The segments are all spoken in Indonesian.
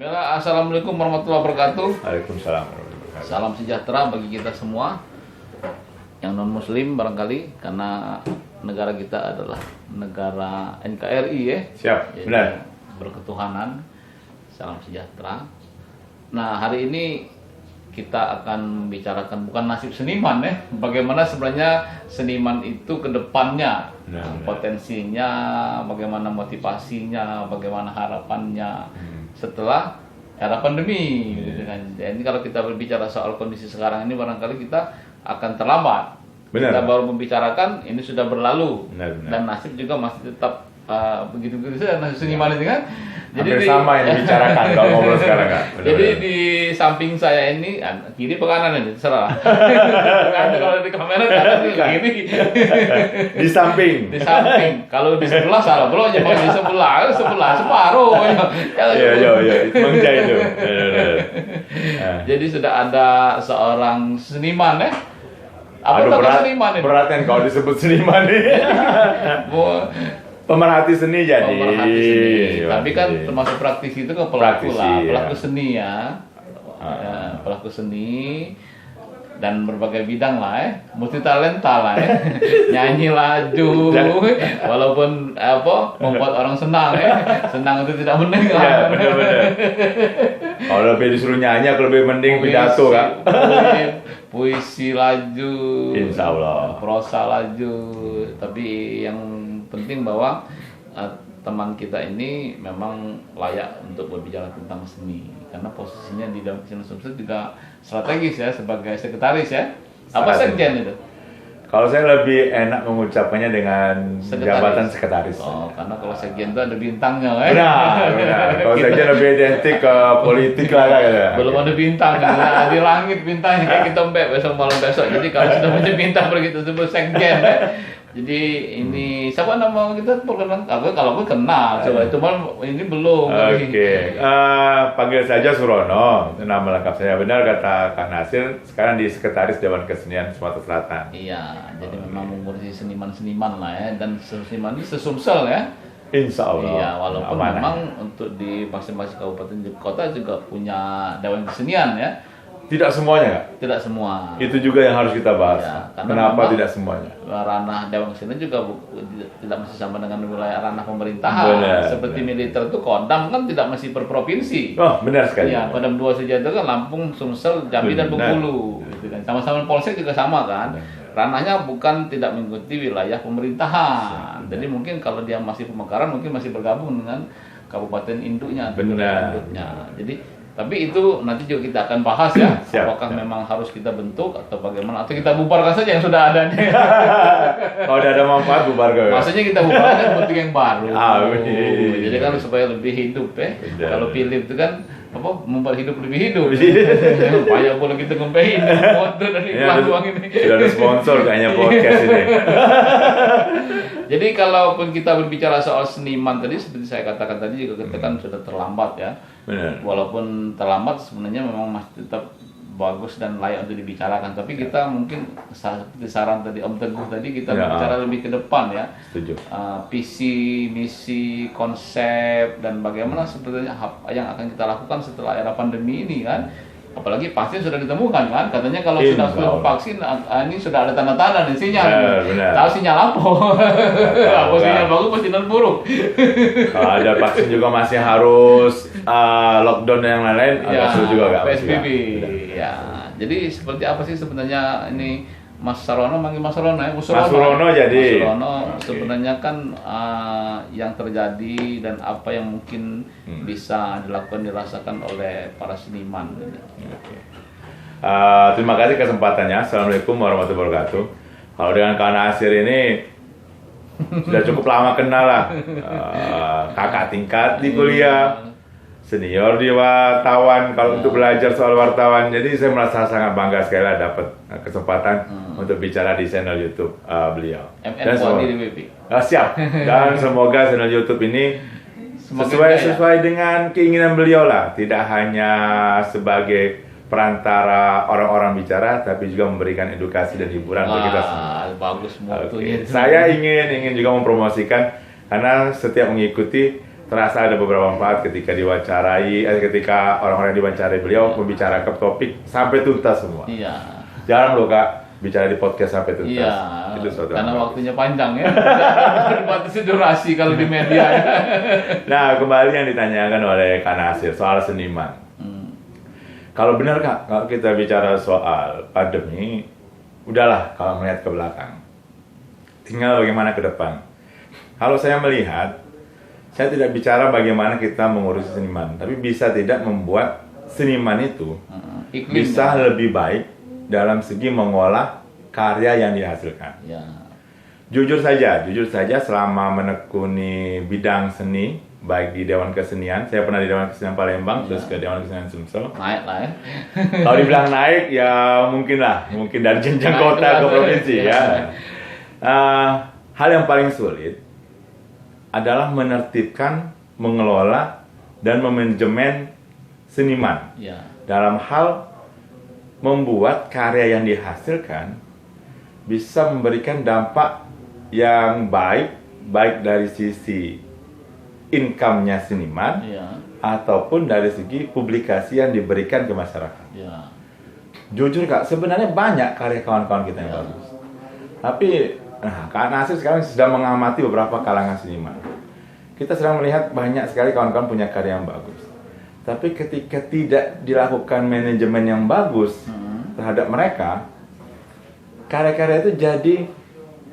Bella, assalamualaikum warahmatullahi wabarakatuh. Waalaikumsalam warahmatullahi wabarakatuh. Salam sejahtera bagi kita semua yang non muslim barangkali, karena negara kita adalah negara NKRI ya. Siap, Jadi, benar. berketuhanan. Salam sejahtera. Nah, hari ini kita akan membicarakan bukan nasib seniman ya, bagaimana sebenarnya seniman itu ke depannya, potensinya, bagaimana motivasinya, bagaimana harapannya setelah era pandemi gitu kan. Jadi kalau kita berbicara soal kondisi sekarang ini barangkali kita akan terlambat. Benar. Kita baru membicarakan ini sudah berlalu. Benar. Dan nasib juga masih tetap begitu-begitu saja nasib seniman itu kan. Hampir sama yang dibicarakan kalau ngobrol sekarang kan. Jadi di samping saya ini kiri ke kanan ini terserah. Karena kalau di kamera kanan kiri. Di samping. Di samping. Kalau di sebelah salah belum, jangan di sebelah separuh. Iya. Mangja itu. Jadi sudah ada seorang seniman ya. Apa Aduh, berat, seniman ini? berat kan kalau disebut seniman nih. Pemerhati seni jadi. Pemerhati seni. Tapi kan termasuk praktisi itu kan pelaku Praktisi, lah, ya. pelaku seni ya. Ya, pelaku seni dan berbagai bidang lah ya, multi talenta lah ya. Nyanyi laju, walaupun membuat orang senang ya. Senang itu tidak mendengar. Ya, benar-benar. Kalau lebih disuruh nyanyi, aku lebih mending pidato kan. Puisi laju, Insya Allah. prosa laju. Tapi yang penting bahwa teman kita ini memang layak untuk berbicara tentang seni, karena posisinya di dalam Kesenian Sumsel juga strategis ya, sebagai sekretaris ya. Apa sekjen itu? Kalau saya lebih enak mengucapkannya dengan jabatan sekretaris. Oh, karena kalau sekjen itu ada bintangnya ya. Benar. Kalau sekjen lebih identik ke politik lah kan. Belum ada bintang kan, di langit bintangnya kayak kita besok malam besok. Jadi kalau sudah punya bintang begitu sebut sekjen ya. Jadi ini siapa nama kita perkenalan? Kalau aku kenal, coba cuman ini belum. Oke. Panggil saja Surono, itu nama lengkap saya. Benar kata Kak Nasir, sekarang di Sekretaris Dewan Kesenian Sumatera Selatan. Iya, jadi memang mengurusi seniman-seniman lah ya, dan seniman ini sesumsel ya. Insya Allah. Iya, walaupun amanah. memang untuk di masing-masing kabupaten di kota juga punya dewan kesenian ya. Tidak semuanya, Kak. Tidak semua. Itu juga yang harus kita bahas. Ya, karena Kenapa memang tidak semuanya? Ranah dewan kesenian juga tidak mesti sama dengan wilayah ranah pemerintahan. Benar, Seperti benar. militer itu Kodam kan tidak mesti per provinsi. Oh, benar sekali. Iya, Kodam 2 saja itu kan Lampung, Sumsel, Jambi dan Benar. Bengkulu gitu kan. Sama-sama Polsek juga sama kan. Ranahnya bukan tidak mengikuti wilayah pemerintahan. Jadi mungkin kalau dia masih pemekaran mungkin masih bergabung dengan kabupaten induknya. Benar. Induknya. Jadi tapi itu nanti juga kita akan bahas ya. Siap, Apakah siap. memang harus kita bentuk atau bagaimana, atau kita bubarkan saja yang sudah ada nih. Kalau udah ada manfaat bubar ke. Maksudnya kita bubarkan bentuk yang baru. Iya. Jadi kan supaya lebih hidup ya. Benar. Kalau Philip itu kan membuat hidup lebih hidup. Banyak boleh kita ngempein foto dari Ya, iklan uang ini. Sudah ada sponsor kayaknya podcast ini. Jadi kalaupun kita berbicara soal seniman tadi, seperti saya katakan tadi juga kita kan sudah terlambat ya. Benar. Walaupun terlambat sebenarnya memang masih tetap bagus dan layak untuk dibicarakan. Tapi kita mungkin seperti saran tadi Om Teguh tadi, kita Ya. bicara lebih ke depan ya. Setuju. Visi, misi, konsep, dan bagaimana sebetulnya apa yang akan kita lakukan setelah era pandemi ini kan. Apalagi vaksin sudah ditemukan kan, katanya kalau sudah Insya Allah. vaksin ini sudah ada tanda-tanda nih sinyal. Benar. Tahu sinyal apa? Apa sinyal bagus, apa sinyal buruk? Kalau ada vaksin juga masih harus lockdown dan yang lain-lain, agak sulit juga nggak? PSBB. Ya, jadi seperti apa sih sebenarnya ini Mas Sarono, manggil Mas Sarono ya? Mas Surono Mas jadi. Sarono sebenarnya kan yang terjadi dan apa yang mungkin bisa dilakukan, dirasakan oleh para seniman. Terima kasih kesempatannya. Assalamualaikum warahmatullahi wabarakatuh. Kalau dengan Kak Nasir ini sudah cukup lama kenal lah. Kakak tingkat di kuliah, senior di wartawan kalau untuk belajar soal wartawan. Jadi saya merasa sangat bangga sekali lah dapat kesempatan untuk bicara di channel YouTube beliau. MN Puadi di WP. Siap. Dan semoga channel YouTube ini Semoga sesuai dengan keinginan beliau lah, tidak hanya sebagai perantara orang-orang bicara, tapi juga memberikan edukasi dan hiburan bagi kita semua. Bagus mutunya. Saya ingin juga mempromosikan, karena setiap mengikuti terasa ada beberapa manfaat ketika diwawancarai, ketika orang-orang diwawancarai beliau membicarakan topik sampai tuntas semua. Iya. Jarang loh Kak bicara di podcast sampai tuntas. Iya. Itu suatu Karena yang bagus. waktunya panjang ya. Berbatasi durasi kalau di media. Ya. Nah, kembali yang ditanyakan oleh Kak Nasir soal seniman. Kalau benar Kak, kalau kita bicara soal pandemi, udahlah kalau melihat ke belakang. Tinggal bagaimana ke depan. Kalau saya melihat, saya tidak bicara bagaimana kita mengurusi seniman, tapi bisa tidak membuat seniman itu bisa lebih baik dalam segi mengolah karya yang dihasilkan. Ya. Jujur saja selama menekuni bidang seni, baik di Dewan Kesenian, saya pernah di Dewan Kesenian Palembang, terus ke Dewan Kesenian Sumsel. Naik lah ya. Kalau dibilang naik, ya mungkin dari jenjang Naik kota ke kelas. provinsi ya. Hal yang paling sulit adalah menertibkan, mengelola, dan memanajemen seniman Ya. dalam hal membuat karya yang dihasilkan bisa memberikan dampak yang baik dari sisi income-nya seniman Ya. ataupun dari segi publikasi yang diberikan ke masyarakat. Ya. Jujur Kak, sebenarnya banyak karya kawan-kawan kita yang bagus. Tapi Kak Nasir sekarang sedang mengamati beberapa kalangan seniman. Kita sedang melihat banyak sekali kawan-kawan punya karya yang bagus. Tapi ketika tidak dilakukan manajemen yang bagus terhadap mereka, karya-karya itu jadi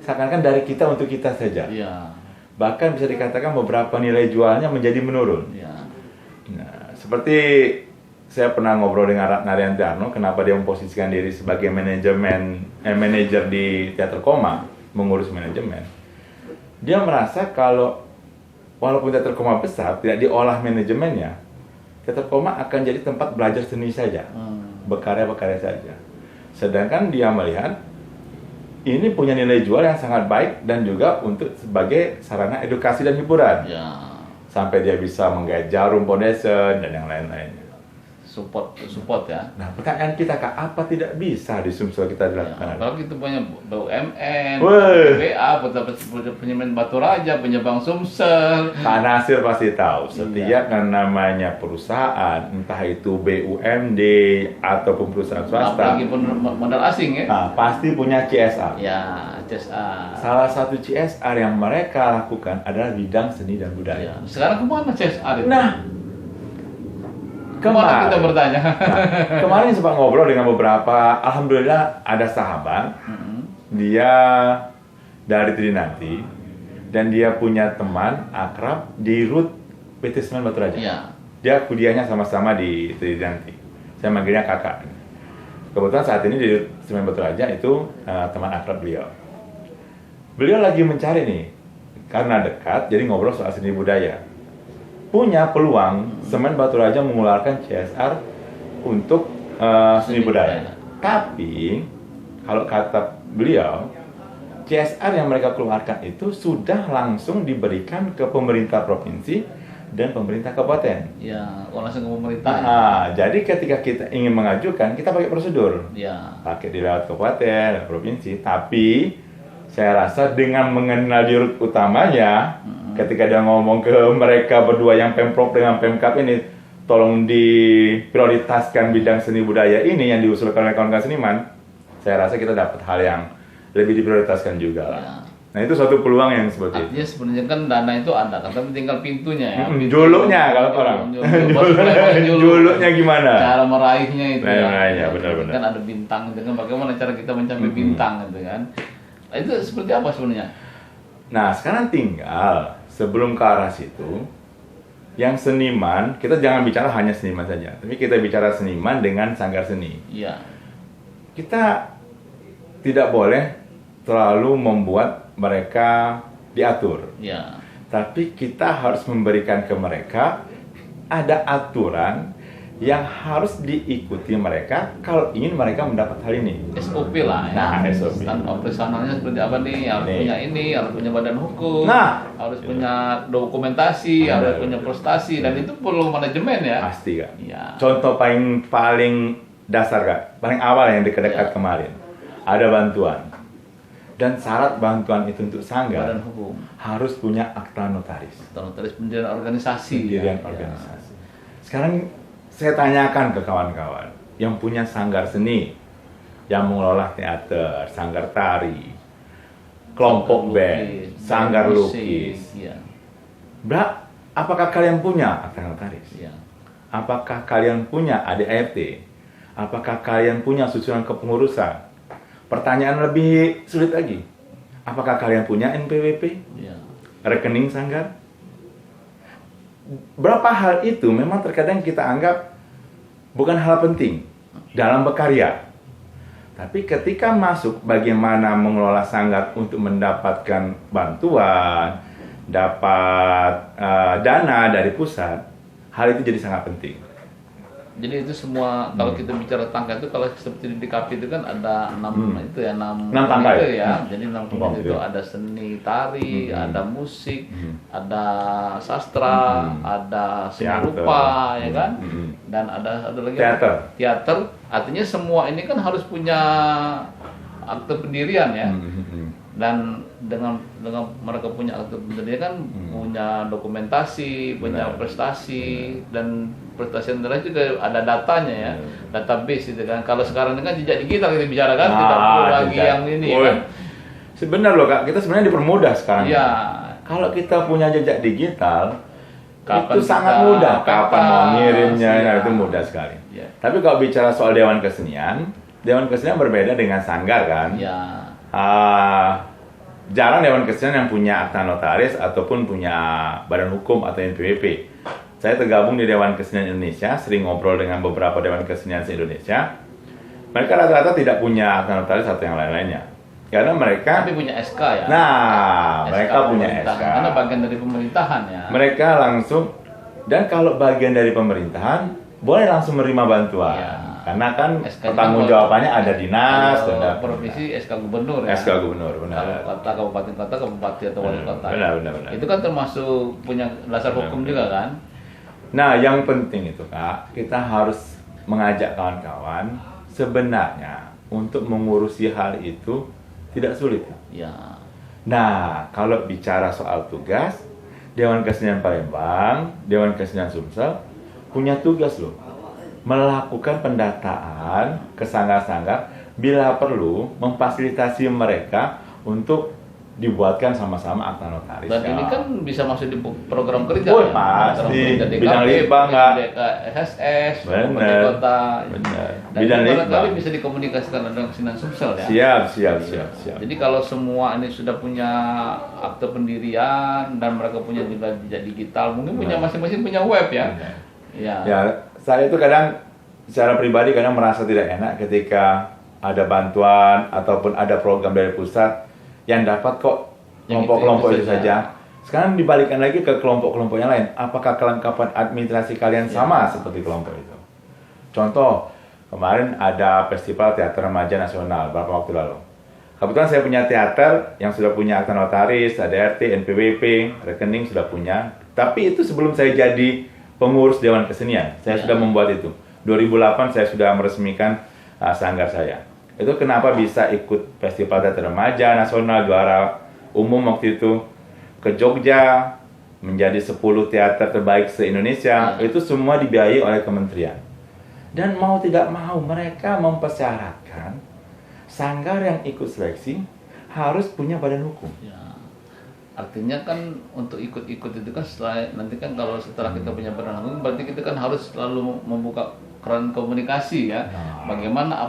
seakan-akan dari kita untuk kita saja. Ya. Bahkan bisa dikatakan beberapa nilai jualnya menjadi menurun. Ya. Nah, seperti saya pernah ngobrol dengan Ratna Riantiarno, kenapa dia memposisikan diri sebagai manajer di Teater Koma, mengurus manajemen. Dia merasa kalau walaupun Teater Koma besar, tidak diolah manajemennya, Teater Koma akan jadi tempat belajar seni saja, berkarya-berkarya saja. Sedangkan dia melihat ini punya nilai jual yang sangat baik dan juga untuk sebagai sarana edukasi dan hiburan. Ya. Sampai dia bisa menggait Jarum Foundation dan yang lain-lainnya. Support ya. Nah, pertanyaan kita Kak, apa tidak bisa di Sumsel kita Ya, dilakukan? kalau kita punya BUMN, Weh. BA, penyemen Batu Raja, penyebang Sumsel. Kak Nasir pasti tahu, setiap yang namanya perusahaan, entah itu BUMD ataupun perusahaan swasta, Apalagi modal asing ya. nah, pasti punya CSR. Ya, CSR. Salah satu CSR yang mereka lakukan adalah bidang seni dan Ya. budaya. Sekarang kemana CSR itu? Nah, kemana kita bertanya? kemarin sempat ngobrol dengan beberapa, alhamdulillah ada sahabat, dia dari Trinanti, dan dia punya teman akrab di RUT PT Semen Batu Raja. Ya. Dia kuliahnya sama-sama di Trinanti. Saya manggilnya kakak. Kebetulan saat ini di Semen Batu Raja itu teman akrab beliau. Beliau lagi mencari nih, karena dekat, jadi ngobrol soal seni budaya. Punya peluang Semen Batu Raja mengeluarkan CSR untuk seni budaya. Tapi kalau kata beliau, CSR yang mereka keluarkan itu sudah langsung diberikan ke pemerintah provinsi dan pemerintah kabupaten. Ya, langsung ke pemerintah. Jadi ketika kita ingin mengajukan, kita pakai prosedur. Ya. Pakai di lewat kabupaten, provinsi. Tapi saya rasa dengan mengenal dirut utamanya, ketika dia ngomong ke mereka berdua yang Pemprov dengan Pemkab ini, tolong diprioritaskan bidang seni budaya ini yang diusulkan oleh kawan-kawan seniman, saya rasa kita dapat hal yang lebih diprioritaskan juga lah. Ya. Nah, itu suatu peluang yang seperti itu. Artinya sebenarnya kan dana itu ada, kan tapi tinggal pintunya ya. Juluknya kalau orang. Juluknya gimana? Cara meraihnya itu. Meraihnya, benar-benar. Kan ada bintang itu kan, bagaimana cara kita mencapai bintang gitu kan. Nah, itu seperti apa sebenarnya? Nah, sekarang tinggal sebelum ke arah situ, yang seniman, kita jangan bicara hanya seniman saja, tapi kita bicara seniman dengan sanggar seni. Iya. Kita tidak boleh terlalu membuat mereka diatur. Iya. Tapi kita harus memberikan ke mereka ada aturan yang harus diikuti mereka kalau ingin mereka mendapat hal ini. SOP lah ya. Nah, SOP. Standar operasionalnya seperti apa nih? Harus Nih. punya ini, harus punya badan hukum. Nah. Harus punya dokumentasi, harus punya prestasi, dan itu perlu manajemen ya. Pasti Kak. Iya. Contoh paling dasar Kak, paling awal yang dekat-dekat Ya. kemarin, ada bantuan. Dan syarat bantuan itu untuk sanggar Badan hukum. harus punya akta notaris. Notaris pendirian organisasi. Pendirian organisasi. Sekarang saya tanyakan ke kawan-kawan yang punya sanggar seni, yang mengelola teater, sanggar tari, kelompok band, sanggar lukis. Ya. Apakah kalian punya akta notaris? Ya. Apakah kalian punya ADART? Apakah kalian punya susunan kepengurusan? Pertanyaan lebih sulit lagi. Apakah kalian punya NPWP? Ya. Rekening sanggar? Berapa hal itu memang terkadang kita anggap bukan hal penting dalam berkarya. Tapi ketika masuk bagaimana mengelola sanggar untuk mendapatkan bantuan, dapat dana dari pusat, hal itu jadi sangat penting. Jadi itu semua kalau kita bicara tangga itu kalau seperti di DKP itu kan ada 6 itu ya 6 tangga itu ya. ya. Jadi 6 komite itu ada seni tari, ada musik, ada sastra, ada seni Teater. rupa ya kan. Dan ada lagi Teater. Teater. Artinya semua ini kan harus punya akte pendirian ya. Dan dengan mereka punya akte pendirian kan punya dokumentasi, punya prestasi dan prestasi yang terakhir juga ada datanya ya, database itu kan. Kalau sekarang ini kan jejak digital kita bicara kan, tidak perlu lagi jejak. yang ini Oh, kan. Sebenarnya loh Kak, kita sebenarnya dipermudah sekarang. Iya. Kalau kita punya jejak digital, Kapan itu sangat kita mudah. Kapan mau pentas, ngirimnya, iya. nah, itu mudah sekali. Iya. Tapi kalau bicara soal Dewan Kesenian berbeda dengan sanggar kan. Ya. Jarang Dewan Kesenian yang punya akta notaris ataupun punya badan hukum atau NPWP. Saya tergabung di Dewan Kesenian Indonesia, sering ngobrol dengan beberapa Dewan Kesenian se-Indonesia. Mereka rata-rata tidak punya akta notaris atau yang lain-lainnya. Karena mereka Tapi punya SK ya. Nah, mereka punya pemerintahan. SK. Karena bagian dari pemerintahan ya. Mereka langsung, dan kalau bagian dari pemerintahan boleh langsung menerima bantuan. Iya. Karena kan SK-nya pertanggungjawabannya ada dinas, Kalau ada provinsi SK gubernur ya. SK gubernur, benar. Kalau kota, kabupaten kota, bupati atau wali kota. Benar. Itu kan termasuk punya dasar hukum juga kan. Nah, yang penting itu Kak, kita harus mengajak kawan-kawan sebenarnya untuk mengurusi hal itu tidak sulit. Ya. Nah, kalau bicara soal tugas, Dewan Kesenian Palembang, Dewan Kesenian Sumsel punya tugas loh, melakukan pendataan ke sanggar-sanggar, bila perlu memfasilitasi mereka untuk dibuatkan sama-sama akta notaris. Dan ini kan bisa masuk di program kerja Oh, ya. pasti. Program kerja DKP, Bidang litbang, Kak. DKSS, Benar. Kabupaten kota. Benar. Dan Bidang ini barangkali litbang. bisa dikomunikasikan dengan Kesenian Sumsel ya. Siap. Jadi kalau semua ini sudah punya akte pendirian dan mereka punya juga jejak digital, mungkin punya masing-masing punya web ya. Ya. Ya, saya itu kadang secara pribadi kadang merasa tidak enak ketika ada bantuan ataupun ada program dari pusat yang dapat kok Yang kelompok-kelompok itu itu saja. Sekarang dibalikkan lagi ke kelompok-kelompok yang lain. Apakah kelengkapan administrasi kalian sama seperti kelompok itu? Contoh, kemarin ada Festival Teater Remaja Nasional beberapa waktu lalu. Kebetulan saya punya teater yang sudah punya akta notaris, ADART, NPWP, rekening sudah punya. Tapi itu sebelum saya jadi pengurus Dewan Kesenian, saya sudah membuat itu. 2008 saya sudah meresmikan sanggar saya. Itu kenapa bisa ikut Festival Teater Remaja Nasional, juara umum waktu itu, ke Jogja, menjadi 10 teater terbaik se-Indonesia. Itu semua dibiayai oleh kementerian. Dan mau tidak mau mereka mempersyaratkan sanggar yang ikut seleksi harus punya badan hukum. Ya. Artinya kan untuk ikut-ikut itu kan nanti kan kalau setelah kita punya badan hukum berarti kita kan harus selalu membuka keran komunikasi ya. Bagaimana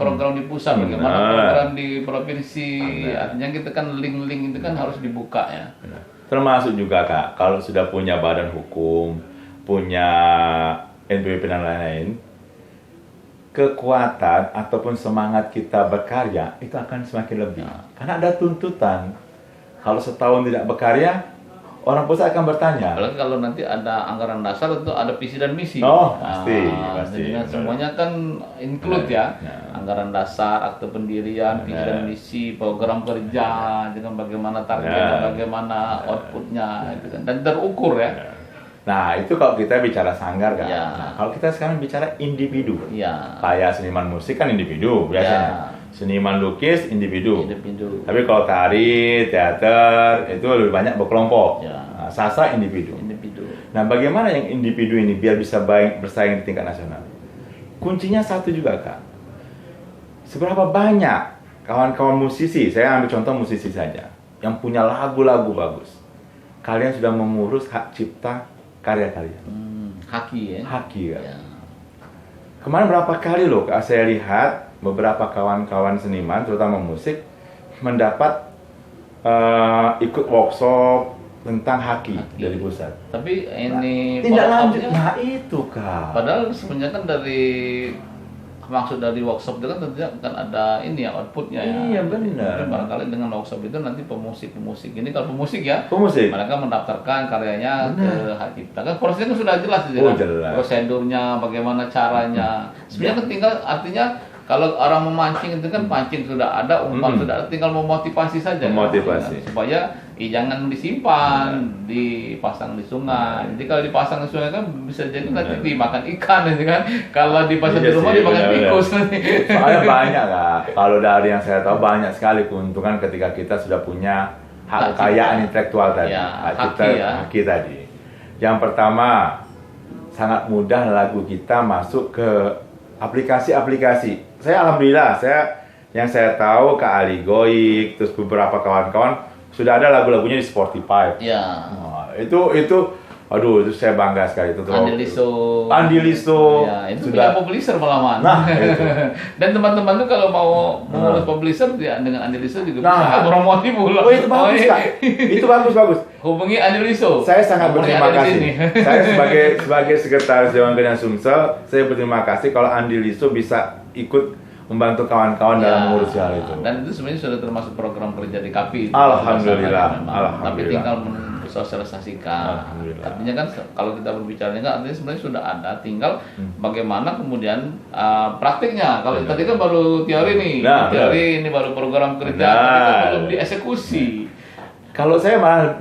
program di pusat, bagaimana program di provinsi. Artinya kita kan link-link itu kan harus dibuka ya. Termasuk juga Kak, kalau sudah punya badan hukum, punya NPWP dan lain-lain, kekuatan ataupun semangat kita berkarya itu akan semakin lebih. Karena ada tuntutan. Kalau setahun tidak berkarya, orang pusat akan bertanya. Apalagi kalau nanti ada anggaran dasar itu ada visi dan misi. Oh, pasti. Jadi kan semuanya kan include ya. Anggaran dasar, akte pendirian, visi dan misi, program kerja, dengan bagaimana targetnya, bagaimana outputnya, gitu kan. Dan terukur ya. Nah, itu kalau kita bicara sanggar kan. Ya. Nah, kalau kita sekarang bicara individu. Iya. Kayak seniman musik kan individu biasanya. Seniman lukis individu. Individu. Tapi kalau tari, teater itu lebih banyak berkelompok. Ya. Nah, sastra individu. Individu. Nah, bagaimana yang individu ini biar bisa bersaing di tingkat nasional? Kuncinya satu juga, Kak. Seberapa banyak kawan-kawan musisi, saya ambil contoh musisi saja, yang punya lagu-lagu bagus. Kalian sudah mengurus hak cipta karya kalian. Haki ya. Haki, Kak. Ya. Kemarin berapa kali loh, Kak, saya lihat beberapa kawan-kawan seniman, terutama musik, mendapat ikut workshop tentang haki dari pusat. Tapi ini Tidak follow lanjut. up-nya, Nah itu, Kak. padahal sebenarnya kan dari maksud dari workshop itu kan tentunya kan ada ini ya outputnya ya. Iya, benar. Jadi barangkali dengan workshop itu nanti pemusik ini kalau pemusik ya, Pemusik. mereka mendaftarkan karyanya Benar. ke hak cipta. Kan prosesnya kan sudah jelas itu Oh, kan. jelas. Prosedurnya, bagaimana caranya. Sebenarnya kan tinggal artinya kalau orang memancing itu kan pancing sudah ada, umpan sudah ada, tinggal memotivasi saja. kan. Memotivasi. Supaya jangan disimpan, dipasang di sungai. Jadi kalau dipasang di sungai kan bisa jadi nanti dimakan ikan gitu kan. Kalau dipasang di Iya rumah sih, dimakan benar-benar. tikus nanti. Soalnya banyak, Kak. Kalau dari yang saya tahu banyak sekali keuntungan ketika kita sudah punya Hak hak kekayaan cipta. intelektual tadi, Ya, hak haki cipta ya. haki tadi. Yang pertama, sangat mudah lagu kita masuk ke aplikasi-aplikasi. Saya alhamdulillah, yang saya tahu Kak Ali Goik, terus beberapa kawan-kawan sudah ada lagu-lagunya di Spotify. Ya. Nah, itu aduh, itu saya bangga sekali itu. Andi Liso. Ya, itu sudah punya publisher malaman. Nah, itu. Dan teman-teman tuh kalau mau mengurus publisher ya dengan Andi Liso juga Nah. bisa promosi pula. Oh, itu bagus, Kak. Itu bagus. Hubungi Andi Liso. Saya sangat Nomornya berterima ada di kasih. sini. Saya sebagai sekretaris Dewan Kesenian Sumsel, saya berterima kasih kalau Andi Liso bisa ikut membantu kawan-kawan dalam mengurus hal itu. Dan itu sebenarnya sudah termasuk program kerja di KAPI. Alhamdulillah, Memang. alhamdulillah. Tapi tinggal mensosialisasikan. Alhamdulillah. Artinya kan kalau kita berbicara ini kan artinya sebenarnya sudah ada, tinggal bagaimana kemudian praktiknya. Kalau tadi kan baru teori nih, Nah, teori ini baru program kerja, Benar. tapi kan belum dieksekusi. Kalau saya malah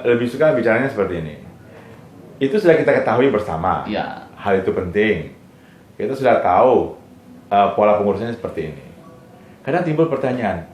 lebih suka bicaranya seperti ini. Itu sudah kita ketahui bersama. Iya. Hal itu penting. Kita sudah tahu pola pengurusannya seperti ini. Kadang timbul pertanyaan,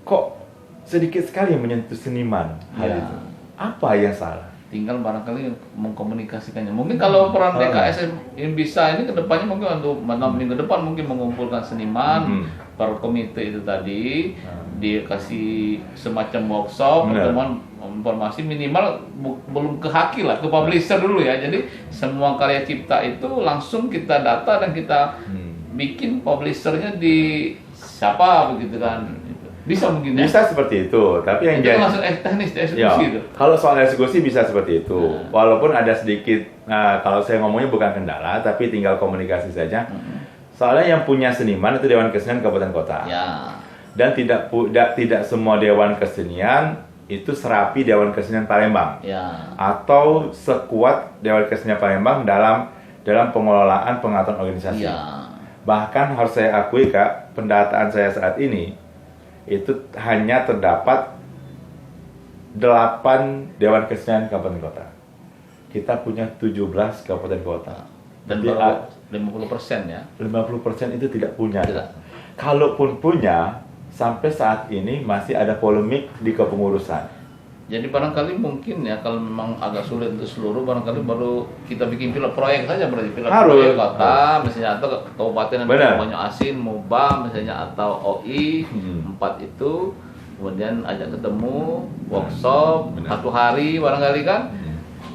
kok sedikit sekali yang menyentuh seniman hal Iya. itu? Apa yang salah? Tinggal barangkali mengkomunikasikannya. Mungkin kalau peran DKSM yang bisa ini kedepannya mungkin untuk minggu depan mungkin mengumpulkan seniman per komite itu tadi, dikasih semacam workshop, Benar. pertemuan informasi minimal belum ke haki lah, ke publisher dulu ya. Jadi semua karya cipta itu langsung kita data dan kita bikin publishernya di siapa begitu kan. Bisa mungkin ya. Bisa seperti itu, tapi yang Itu kan langsung teknis Ya, eksekusi itu. kalau soal eksekusi bisa seperti itu. Walaupun ada sedikit, kalau saya ngomongnya bukan kendala, tapi tinggal komunikasi saja. Soalnya yang punya seniman itu Dewan Kesenian Kabupaten Kota. Ya. Dan tidak semua Dewan Kesenian itu serapi Dewan Kesenian Palembang. Ya. Atau sekuat Dewan Kesenian Palembang dalam pengelolaan pengaturan organisasi. Iya. Bahkan harus saya akui, Kak, pendataan saya saat ini itu hanya terdapat 8 Dewan Kesenian Kabupaten Kota. Kita punya 17 kabupaten kota. Dan Jadi, baru 50% ya. 50% itu tidak punya. Tidak. Kalaupun punya, sampai saat ini masih ada polemik di kepengurusan. Jadi barangkali mungkin ya kalau memang agak sulit untuk seluruh, barangkali baru kita bikin pilot proyek saja, berarti pilot Harus. proyek kota misalnya, atau kabupaten yang Benar. Banyu Asin, Moba misalnya, atau OI 4 itu, kemudian ajak ketemu workshop Benar. 1 hari barangkali kan,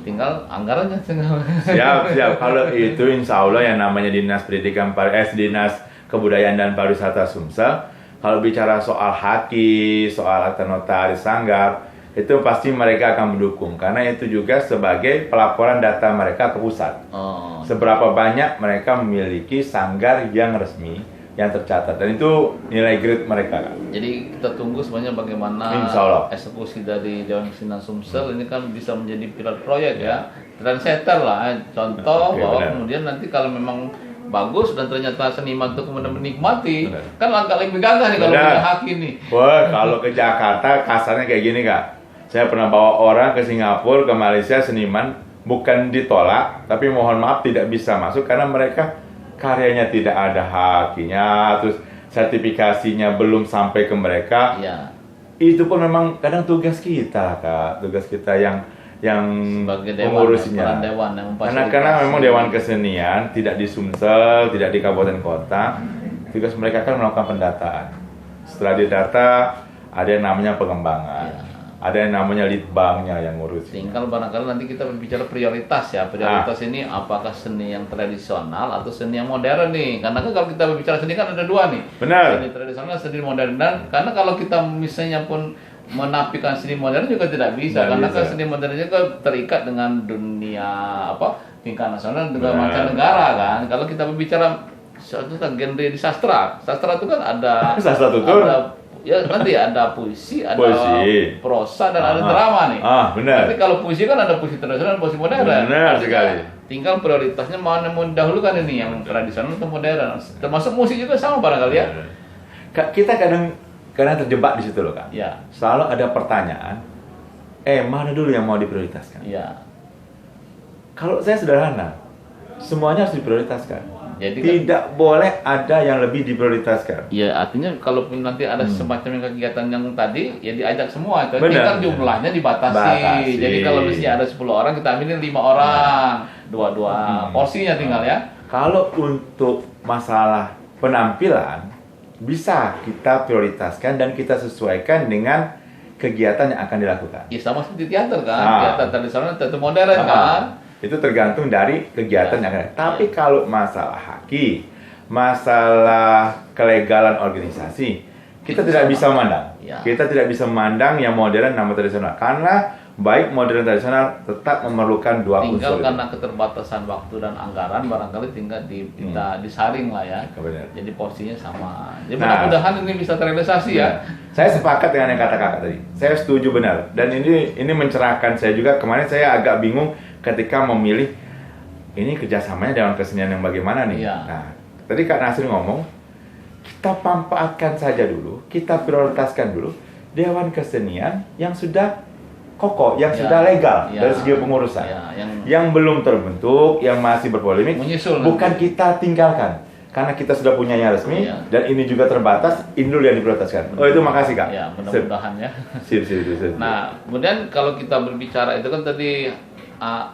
tinggal anggarannya tinggal. Siap. Kalau itu insya Allah yang namanya Dinas Pendidikan, Dinas Kebudayaan dan Pariwisata Sumsel, kalau bicara soal haki, soal akta notaris sanggar, itu pasti mereka akan mendukung. Karena itu juga sebagai pelaporan data mereka ke pusat. Oh. Seberapa banyak mereka memiliki sanggar yang resmi, yang tercatat. Dan itu nilai grade mereka. Jadi kita tunggu sebenarnya bagaimana Insya Allah. eksekusi dari Dewan Kesenian Sumsel ini kan bisa menjadi pilot proyek ya, trendsetter lah, contoh Oke, bahwa benar. kemudian nanti kalau memang bagus dan ternyata seniman itu kemudian menikmati, Benar. kan agak lebih gagah nih kalau Benar. punya hak ini. Wah, kalau ke Jakarta kasarnya kayak gini, Kak. Saya pernah bawa orang ke Singapura, ke Malaysia, seniman, bukan ditolak, tapi mohon maaf tidak bisa masuk karena mereka karyanya tidak ada hakinya, terus sertifikasinya belum sampai ke mereka, Iya. itu pun memang kadang tugas kita, Kak. Tugas kita yang Sebagai dewan, mengurusinya. peran dewan yang Karena memang Dewan Kesenian tidak di Sumsel, tidak di kabupaten kota. Tugas mereka kan melakukan pendataan. Setelah didata, ada yang namanya pengembangan. Iya. Ada yang namanya litbangnya yang ngurusin. Tinggal barangkali nanti kita berbicara prioritas ya. Prioritas ini apakah seni yang tradisional atau seni yang modern nih? Karena kan kalau kita berbicara seni kan ada dua nih. Benar. Seni tradisional, seni modern. Dan karena kalau kita misalnya pun menafikan seni modern juga tidak bisa. Tidak Karena kan bisa. seni modern juga terikat dengan dunia tingkat nasional dengan Benar. mancanegara kan. Kalau kita berbicara suatu genre di sastra itu kan ada Sastra tutur. ya nanti ada puisi, ada Puisi. prosa dan ada Ah. drama nih. Benar. Tapi kalau puisi kan ada puisi tradisional, puisi modern. Benar Artinya, sekali. tinggal prioritasnya mana yang mau didahulukan ini, yang tradisional atau modern. Termasuk musik juga sama barangkali ya. Kak, kita kadang terjebak di situ loh, Kak. Ya, Selalu ada pertanyaan, mana dulu yang mau diprioritaskan? ya. Kalau saya sederhana, semuanya harus diprioritaskan. Jadi kan, Tidak boleh ada yang lebih diprioritaskan. ya artinya kalaupun nanti ada semacam kegiatan yang tadi, ya diajak semua. Tapi Benar. tinggal jumlahnya dibatasi. Batasi. Jadi kalau misalnya ada 10 orang, kita ambilin 5 orang. Dua porsinya tinggal ya. Kalau untuk masalah penampilan, bisa kita prioritaskan dan kita sesuaikan dengan kegiatan yang akan dilakukan. Ya sama seperti teater kan. Ah. Teater tradisional, teater modern kan. Itu tergantung dari kegiatan Ya. yang ada. Tapi kalau masalah haki, masalah kelegalan organisasi, kita Itu tidak sama. bisa memandang. Ya. Kita tidak bisa memandang yang modern nama tradisional. Karena baik modern tradisional tetap memerlukan dua Tinggal unsur. karena keterbatasan waktu dan anggaran, barangkali tinggal kita disaring lah ya. Benar. Jadi porsinya sama. Jadi Nah. mudah-mudahan ini bisa terrealisasi ya. Saya sepakat dengan yang kata kakak tadi. Saya setuju benar. Dan ini mencerahkan saya juga. Kemarin saya agak bingung ketika memilih ini kerjasamanya Dewan Kesenian yang bagaimana nih. Iya. Nah, tadi Kak Nasir ngomong, kita manfaatkan saja dulu, kita prioritaskan dulu Dewan Kesenian yang sudah kokoh, yang Ya. sudah legal Ya. dari segi pengurusan. Ya, Yang belum terbentuk, yang masih berpolemik, Menyusul bukan nanti. kita tinggalkan. Karena kita sudah punyanya resmi, Iya. dan ini juga terbatas, ini dulu yang diprioritaskan. Oh itu makasih Kak. Ya, Sip. mudah-mudahan ya. Sip. Nah, kemudian kalau kita berbicara itu kan tadi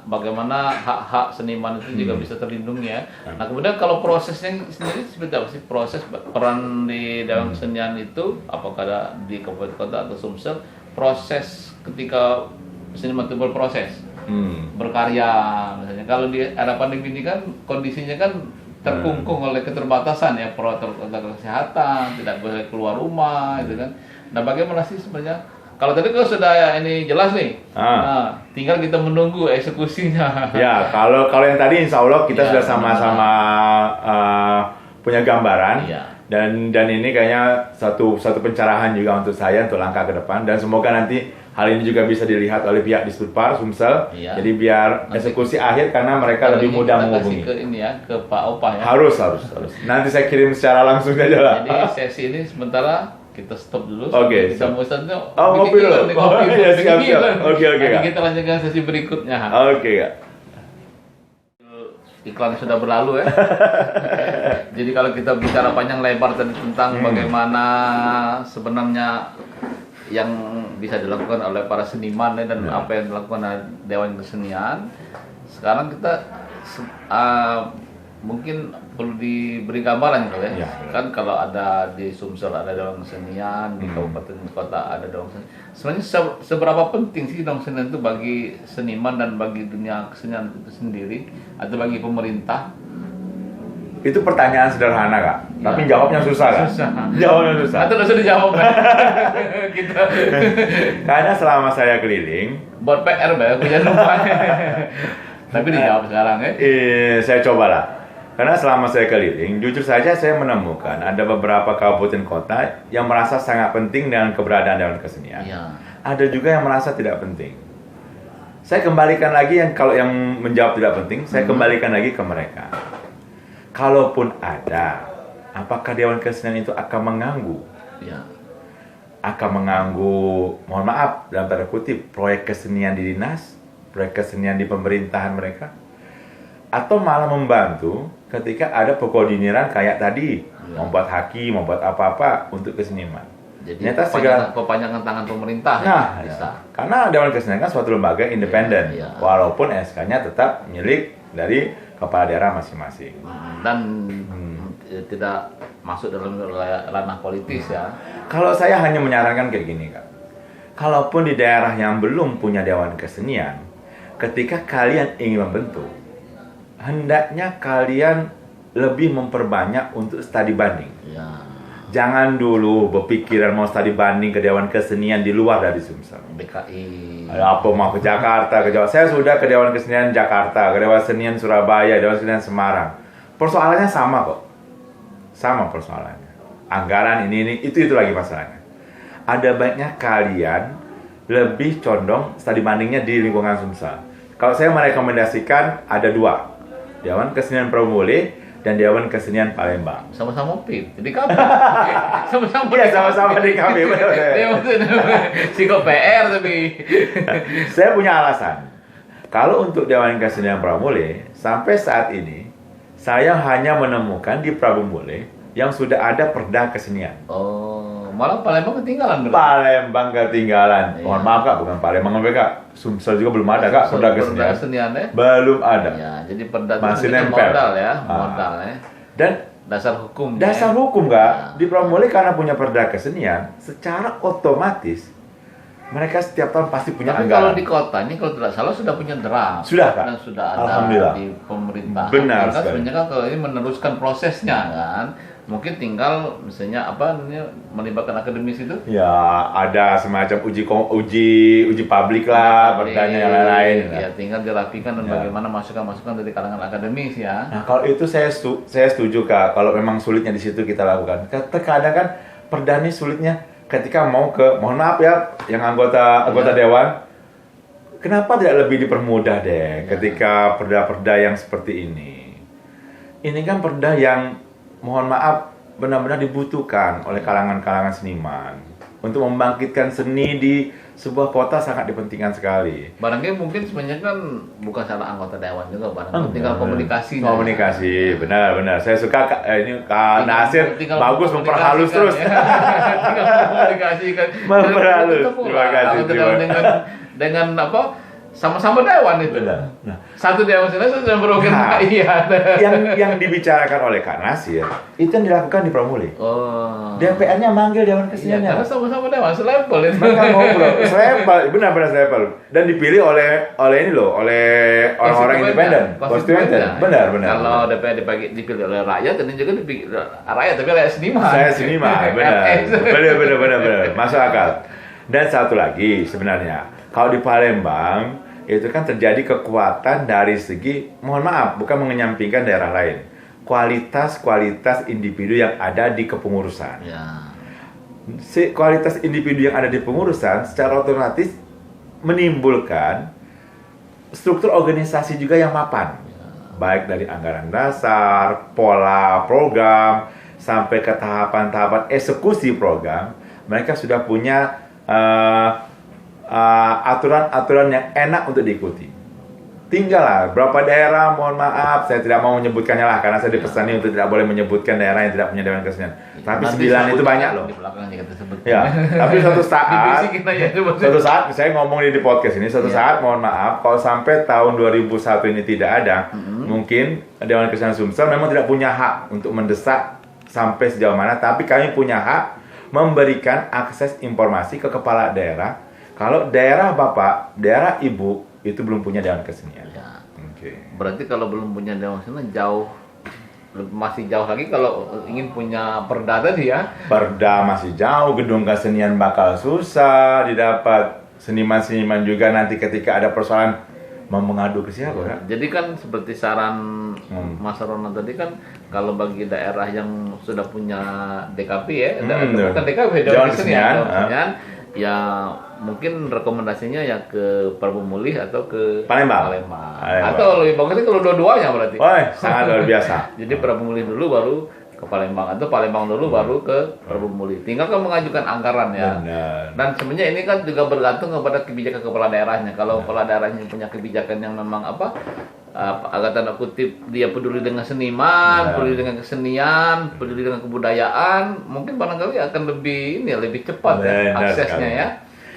bagaimana hak-hak seniman itu juga bisa terlindungi ya. Nah, kemudian kalau prosesnya sendiri seperti apa sih? Proses peran di Dewan Kesenian itu apakah ada di kabupaten kota atau Sumsel? Proses ketika seniman itu berproses, berkarya misalnya. Kalau di era pandemi ini kan kondisinya kan terkungkung oleh keterbatasan ya, protokol kesehatan, tidak boleh keluar rumah gitu kan. Nah, bagaimana sih sebenarnya? Kalau tadi kan sudah ini jelas nih, nah, tinggal kita menunggu eksekusinya. Ya, kalau yang tadi insya Allah kita Ya, sudah sama-sama punya gambaran. Iya. Dan ini kayaknya satu pencerahan juga untuk saya untuk langkah ke depan. Dan semoga nanti hal ini juga bisa dilihat oleh pihak Disputpar Sumsel. Iya. Jadi biar Nanti- eksekusi akhir karena mereka Kalau lebih ini mudah kita menghubungi. kasih ke ini ya, ke Pak Opah ya. Harus. Nanti saya kirim secara langsung aja lah. Jadi sesi ini sementara kita stop dulu. Oke, Kita stop. mau start Ngopi dulu. Iya, siap. Oke, Nanti Kak. kita lanjutkan sesi berikutnya. Oke, Kak. Iklan sudah berlalu ya. Jadi kalau kita bicara panjang lebar tadi tentang bagaimana sebenarnya yang bisa dilakukan oleh para seniman ya, dan apa yang dilakukan oleh Dewan Kesenian, sekarang kita mungkin perlu diberi gambaran kali ya. Ya. Kan kalau ada di Sumsel ada Dewan Kesenian, di kabupaten kota ada Dewan Kesenian. Sebenarnya seberapa penting sih Dewan Kesenian itu bagi seniman dan bagi dunia kesenian itu sendiri atau bagi pemerintah? Itu pertanyaan sederhana, Kak. Tapi Ya. jawabnya susah, Kak. Susah. Jawabnya susah. Atau udah dijawab kan? Kita Karena selama saya keliling, buat PR Mbak, aku jangan lupa. Tapi dijawab sekarang ya. saya cobalah. Karena selama saya keliling, jujur saja saya menemukan ada beberapa kabupaten kota yang merasa sangat penting dengan keberadaan Dewan Kesenian. Iya. Ada juga yang merasa tidak penting. Saya kembalikan lagi kalau yang menjawab tidak penting, saya kembalikan lagi ke mereka. Kalaupun ada, apakah Dewan Kesenian itu akan mengganggu? Iya. Akan mengganggu, mohon maaf, dalam tanda kutip, proyek kesenian di dinas, proyek kesenian di pemerintahan mereka? Atau malah membantu ketika ada pekoordiniran kayak tadi Ya. membuat haki, membuat apa-apa untuk kesenian. Jadi Ternyata segala perpanjangan tangan pemerintah nah, bisa. karena Dewan Kesenian kan suatu lembaga independen, Iya. walaupun SK-nya tetap milik dari kepala daerah masing-masing. Dan tidak masuk dalam ranah politis ya. Kalau saya hanya menyarankan kayak gini, Kak. Kalaupun di daerah yang belum punya Dewan Kesenian, ketika kalian ingin membentuk, hendaknya kalian lebih memperbanyak untuk studi banding. Ya. Jangan dulu berpikiran mau studi banding ke Dewan Kesenian di luar dari Sumsel. DKI. Apa mau ke Jakarta, ke Jawa. Saya sudah ke Dewan Kesenian Jakarta, ke Dewan Kesenian Surabaya, Dewan Kesenian Semarang. Persoalannya sama kok. Sama persoalannya. Anggaran ini itu lagi masalahnya. Ada banyak kalian lebih condong studi bandingnya di lingkungan Sumsel. Kalau saya merekomendasikan ada 2. Dewan Kesenian Promule dan Dewan Kesenian Palembang. Sama-sama PIP, jadi kami. Sama-sama. Iya, sama-sama di kami, benar. Dia maksudnya psiko PR tapi. Saya punya alasan. Kalau untuk Dewan Kesenian Promule, sampai saat ini saya hanya menemukan di Promule yang sudah ada perda kesenian. Oh, malah Palembang ketinggalan berarti. Palembang ketinggalan. Iya. Mohon maaf Kak, bukan Palembang Kak. Sumsel juga belum ada Kak perda kesenian. Keseniannya. Belum ada. Ya, jadi perda itu Masih sebenarnya nempel. modal ya, Ah. modal ya. Dan Dasar hukum. dasar ya. hukum Kak, di Promule karena punya perda kesenian, secara otomatis mereka setiap tahun pasti punya Tapi kalau anggaran. di kota ini kalau tidak salah sudah punya draft. Sudah, Kak. Dan sudah ada Alhamdulillah. di pemerintah. Benar Tinggal sekali. sebenarnya kan kalau ini meneruskan prosesnya kan. Mungkin tinggal misalnya apa namanya melibatkan akademis itu. Ya, ada semacam uji publik lah, perdanya yang lain-lain. Ya, tinggal dirapikan dan Ya. bagaimana masukan-masukan dari kalangan akademis ya. Nah, kalau itu saya setuju Kak, kalau memang sulitnya di situ kita lakukan. Terkadang kan perda ini sulitnya ketika mau ke, mohon maaf ya, yang anggota dewan, kenapa tidak lebih dipermudah deh ketika perda-perda yang seperti ini? Ini kan perda yang, mohon maaf, benar-benar dibutuhkan oleh kalangan-kalangan seniman untuk membangkitkan seni di sebuah kota sangat dipentingkan sekali. Barangkali mungkin sebenarnya kan bukan salah anggota dewan juga, barangkali tinggal komunikasi. Komunikasi, benar-benar. Saya suka ini Kak Nasir Tinggal bagus memperhalus terus. ya. Tinggal komunikasikan. Memperhalus. Tetap pula, Terima kasih, kalau terima dengan apa? Sama-sama dewan itu. Benar. Nah, Satu dewan sini satu yang berokin Nah. rakyat. yang dibicarakan oleh Kak Nasir itu yang dilakukan di Promule. Oh. DPR-nya manggil Dewan Iya, Keseniannya. karena sama-sama dewan selevel itu. Mereka ngobrol, benar-benar selevel dan dipilih oleh ini loh, oleh orang-orang independen, konstituen. Benar. Kalau DPR dipilih oleh rakyat, dan juga dipilih rakyat, tapi rakyat seniman. Saya seniman, benar, masuk akal. Dan satu lagi sebenarnya, kalau di Palembang itu kan terjadi kekuatan dari segi, mohon maaf, bukan mengenyampingkan daerah lain, kualitas individu yang ada di kepengurusan. Ya. Kualitas individu yang ada di pengurusan secara otomatis menimbulkan struktur organisasi juga yang mapan, baik dari anggaran dasar, pola program, sampai ke tahapan-tahapan eksekusi program. Mereka sudah punya aturan-aturan yang enak untuk diikuti. Tinggallah berapa daerah, mohon maaf, saya tidak mau menyebutkannya lah, karena saya dipesani untuk tidak boleh menyebutkan daerah yang tidak punya Dewan Kesenian. Tapi Nanti 9 itu banyak loh. Di belakang juga disebut. Ya, tapi suatu saat, Dibisikin aja coba. suatu saat saya ngomong di podcast ini, suatu Iya. saat mohon maaf, kalau sampai tahun 2001 ini tidak ada, mungkin Dewan Kesenian Sumsel memang tidak punya hak untuk mendesak sampai sejauh mana, tapi kami punya hak memberikan akses informasi ke kepala daerah. Kalau daerah bapak, daerah ibu itu belum punya Dewan Kesenian. Ya. Oke. Berarti kalau belum punya dewan kesenian masih jauh lagi kalau ingin punya perda tadi ya. Perda masih jauh, gedung kesenian bakal susah didapat. Seniman-seniman juga nanti ketika ada persoalan mau mengadu ke siapa kan? Jadi kan seperti saran Mas Rono tadi kan, kalau bagi daerah yang sudah punya DKP ya, bukan DKP, Dewan Kesenian, ya mungkin rekomendasinya ya ke Prabu Mulih atau ke Palembang. Atau lebih bagusnya kalau dua-duanya berarti. Oh, sangat luar biasa. Jadi Prabu Mulih dulu baru ke Palembang, atau Palembang dulu baru ke Prabu Mulih. Tinggal kan mengajukan anggaran ya. Benar. Dan sebenarnya ini kan juga bergantung kepada kebijakan kepala daerahnya. Kalau kepala daerahnya punya kebijakan yang memang agak tanda kutip dia peduli dengan seniman, peduli dengan kesenian, peduli dengan kebudayaan, mungkin barangkali akan lebih cepat ya, aksesnya sekali. ya.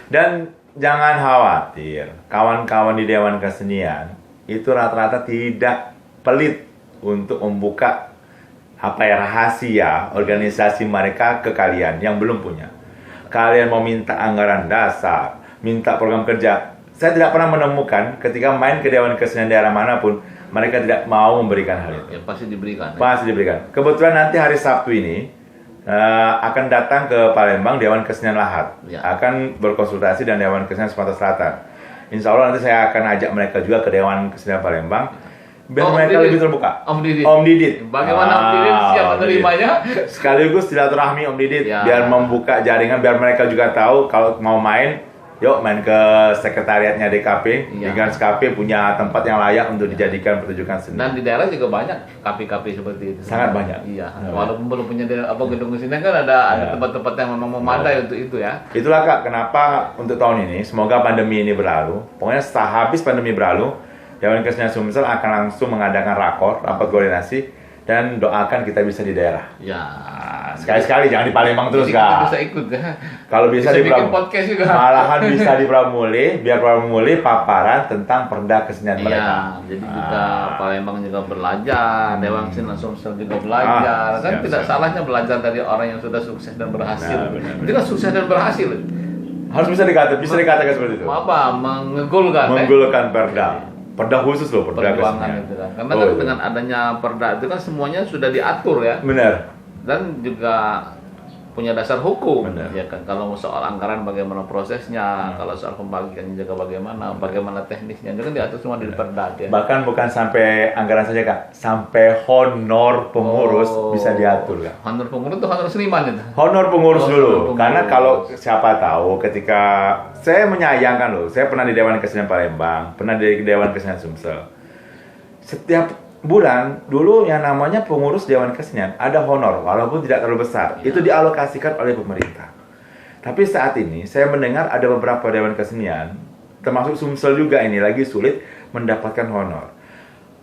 Dan jangan khawatir, kawan-kawan di Dewan Kesenian itu rata-rata tidak pelit untuk membuka rahasia organisasi mereka ke kalian yang belum punya. Kalian mau minta anggaran dasar, minta program kerja, saya tidak pernah menemukan ketika main ke Dewan Kesenian daerah manapun mereka tidak mau memberikan hal itu. Ya pasti diberikan. Pasti diberikan. Kebetulan nanti hari Sabtu ini akan datang ke Palembang Dewan Kesenian Lahat, Ya. akan berkonsultasi dengan Dewan Kesenian Sumatera Selatan. Insya Allah nanti saya akan ajak mereka juga ke Dewan Kesenian Palembang biar mereka lebih terbuka. Om Didit. Om Didit. Bagaimana Om Didit siap Om Didit. menerimanya? Sekaligus silaturahmi Om Didit Ya. biar membuka jaringan, biar mereka juga tahu kalau mau main, yuk main ke sekretariatnya DKP. Ya. Dengan SKP punya tempat yang layak untuk dijadikan pertunjukan seni. Dan di daerah juga banyak kafe-kafe seperti itu. Sangat banyak. Iya. Walaupun belum punya gedung kesenian kan ada tempat-tempat yang memang memadai untuk itu ya. Itulah Kak, kenapa untuk tahun ini, semoga pandemi ini berlalu. Pokoknya setelah habis pandemi berlalu, Dewan Kesenian Sumsel akan langsung mengadakan rapat koordinasi, dan doakan kita bisa di daerah. Ya. Sekali-sekali, jangan di Palembang terus Jadi kita Kak. bisa ikut ya. Kalau bisa, Bisa di bikin podcast juga. Malahan bisa di Pramuli, biar Pramuli paparan tentang perda kesenian mereka. Iya, jadi juga Palembang juga belajar, Dewan Kesenian Sumsel juga belajar. Kan siap, tidak siap. salahnya belajar dari orang yang sudah sukses dan berhasil. Benar. Itu kan sukses dan berhasil. Harus bisa dikatakan seperti itu. Apa? Menggolkan. Menggulirkan perda. Perda khusus loh, perda Perjuangan kesenian. itu kan. Karena Oh, kan iya. dengan adanya perda itu kan semuanya sudah diatur ya. Benar. Dan juga punya dasar hukum. Benar. Ya kan, kalau soal anggaran bagaimana prosesnya, kalau soal pembagiannya juga bagaimana teknisnya, itu kan diatur semua di perda ya. Bahkan bukan sampai anggaran saja Kak, sampai honor pengurus bisa diatur Kak. Honor pengurus itu honor seniman itu. Honor pengurus Oh, dulu, honor pengurus. karena kalau siapa tahu ketika saya menyayangkan loh, saya pernah di Dewan Kesenian Palembang, pernah di Dewan Kesenian Sumsel. Setiap bulan dulu yang namanya pengurus Dewan Kesenian ada honor walaupun tidak terlalu besar, itu dialokasikan oleh pemerintah. Tapi saat ini saya mendengar ada beberapa Dewan Kesenian, termasuk Sumsel juga ini lagi sulit mendapatkan honor.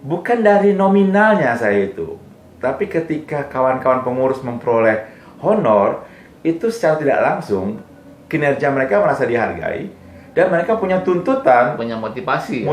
Bukan dari nominalnya saya itu, tapi ketika kawan-kawan pengurus memperoleh honor, itu secara tidak langsung kinerja mereka merasa dihargai dan mereka punya tuntutan, Punya motivasi ya.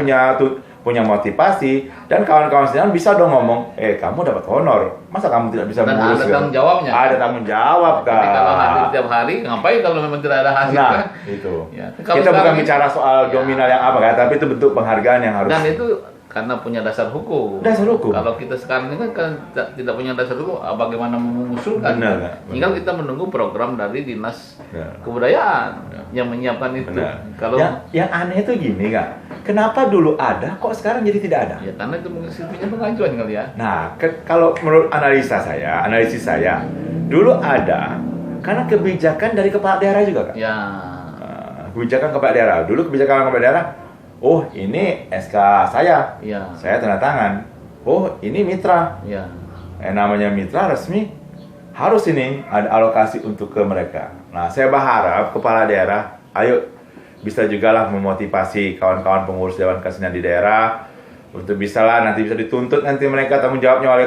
punya motivasi, dan kawan-kawan seniman bisa dong ngomong, kamu dapat honor, masa kamu tidak bisa Dan mengurus? ada kan?" tanggung jawabnya. Ada tanggung jawab Kak. Jadi kalau hadir tiap hari, ngapain kalau memang tidak ada hasil Nah, kan? itu. Ya. Kalau Kita bukan sekarang bicara soal ya. nominal yang apa kan, tapi itu bentuk penghargaan yang harus. Dan itu karena punya dasar hukum. Dasar hukum. Kalau kita sekarang ini kan tidak punya dasar hukum, bagaimana mengusulkan? Benar, Kak. Tinggal kita menunggu program dari Dinas Benar. Kebudayaan yang menyiapkan itu. Benar. Kalau yang aneh itu gini Kak, kenapa dulu ada, kok sekarang jadi tidak ada? ya karena itu mungkin sistemnya pengajuan kali ya. Nah, kalau menurut analisis saya, dulu ada karena kebijakan dari kepala daerah juga Kak. Ya. Kebijakan kepala daerah. Dulu kebijakan kepala daerah, oh ini SK saya Ya. tanda tangan. Oh ini mitra. Ya. Namanya mitra resmi, harus ini ada alokasi untuk ke mereka. Nah, saya berharap kepala daerah, ayo bisa juga lah memotivasi kawan-kawan pengurus Dewan Kesenian di daerah untuk nanti bisa dituntut nanti mereka tanggung jawabnya oleh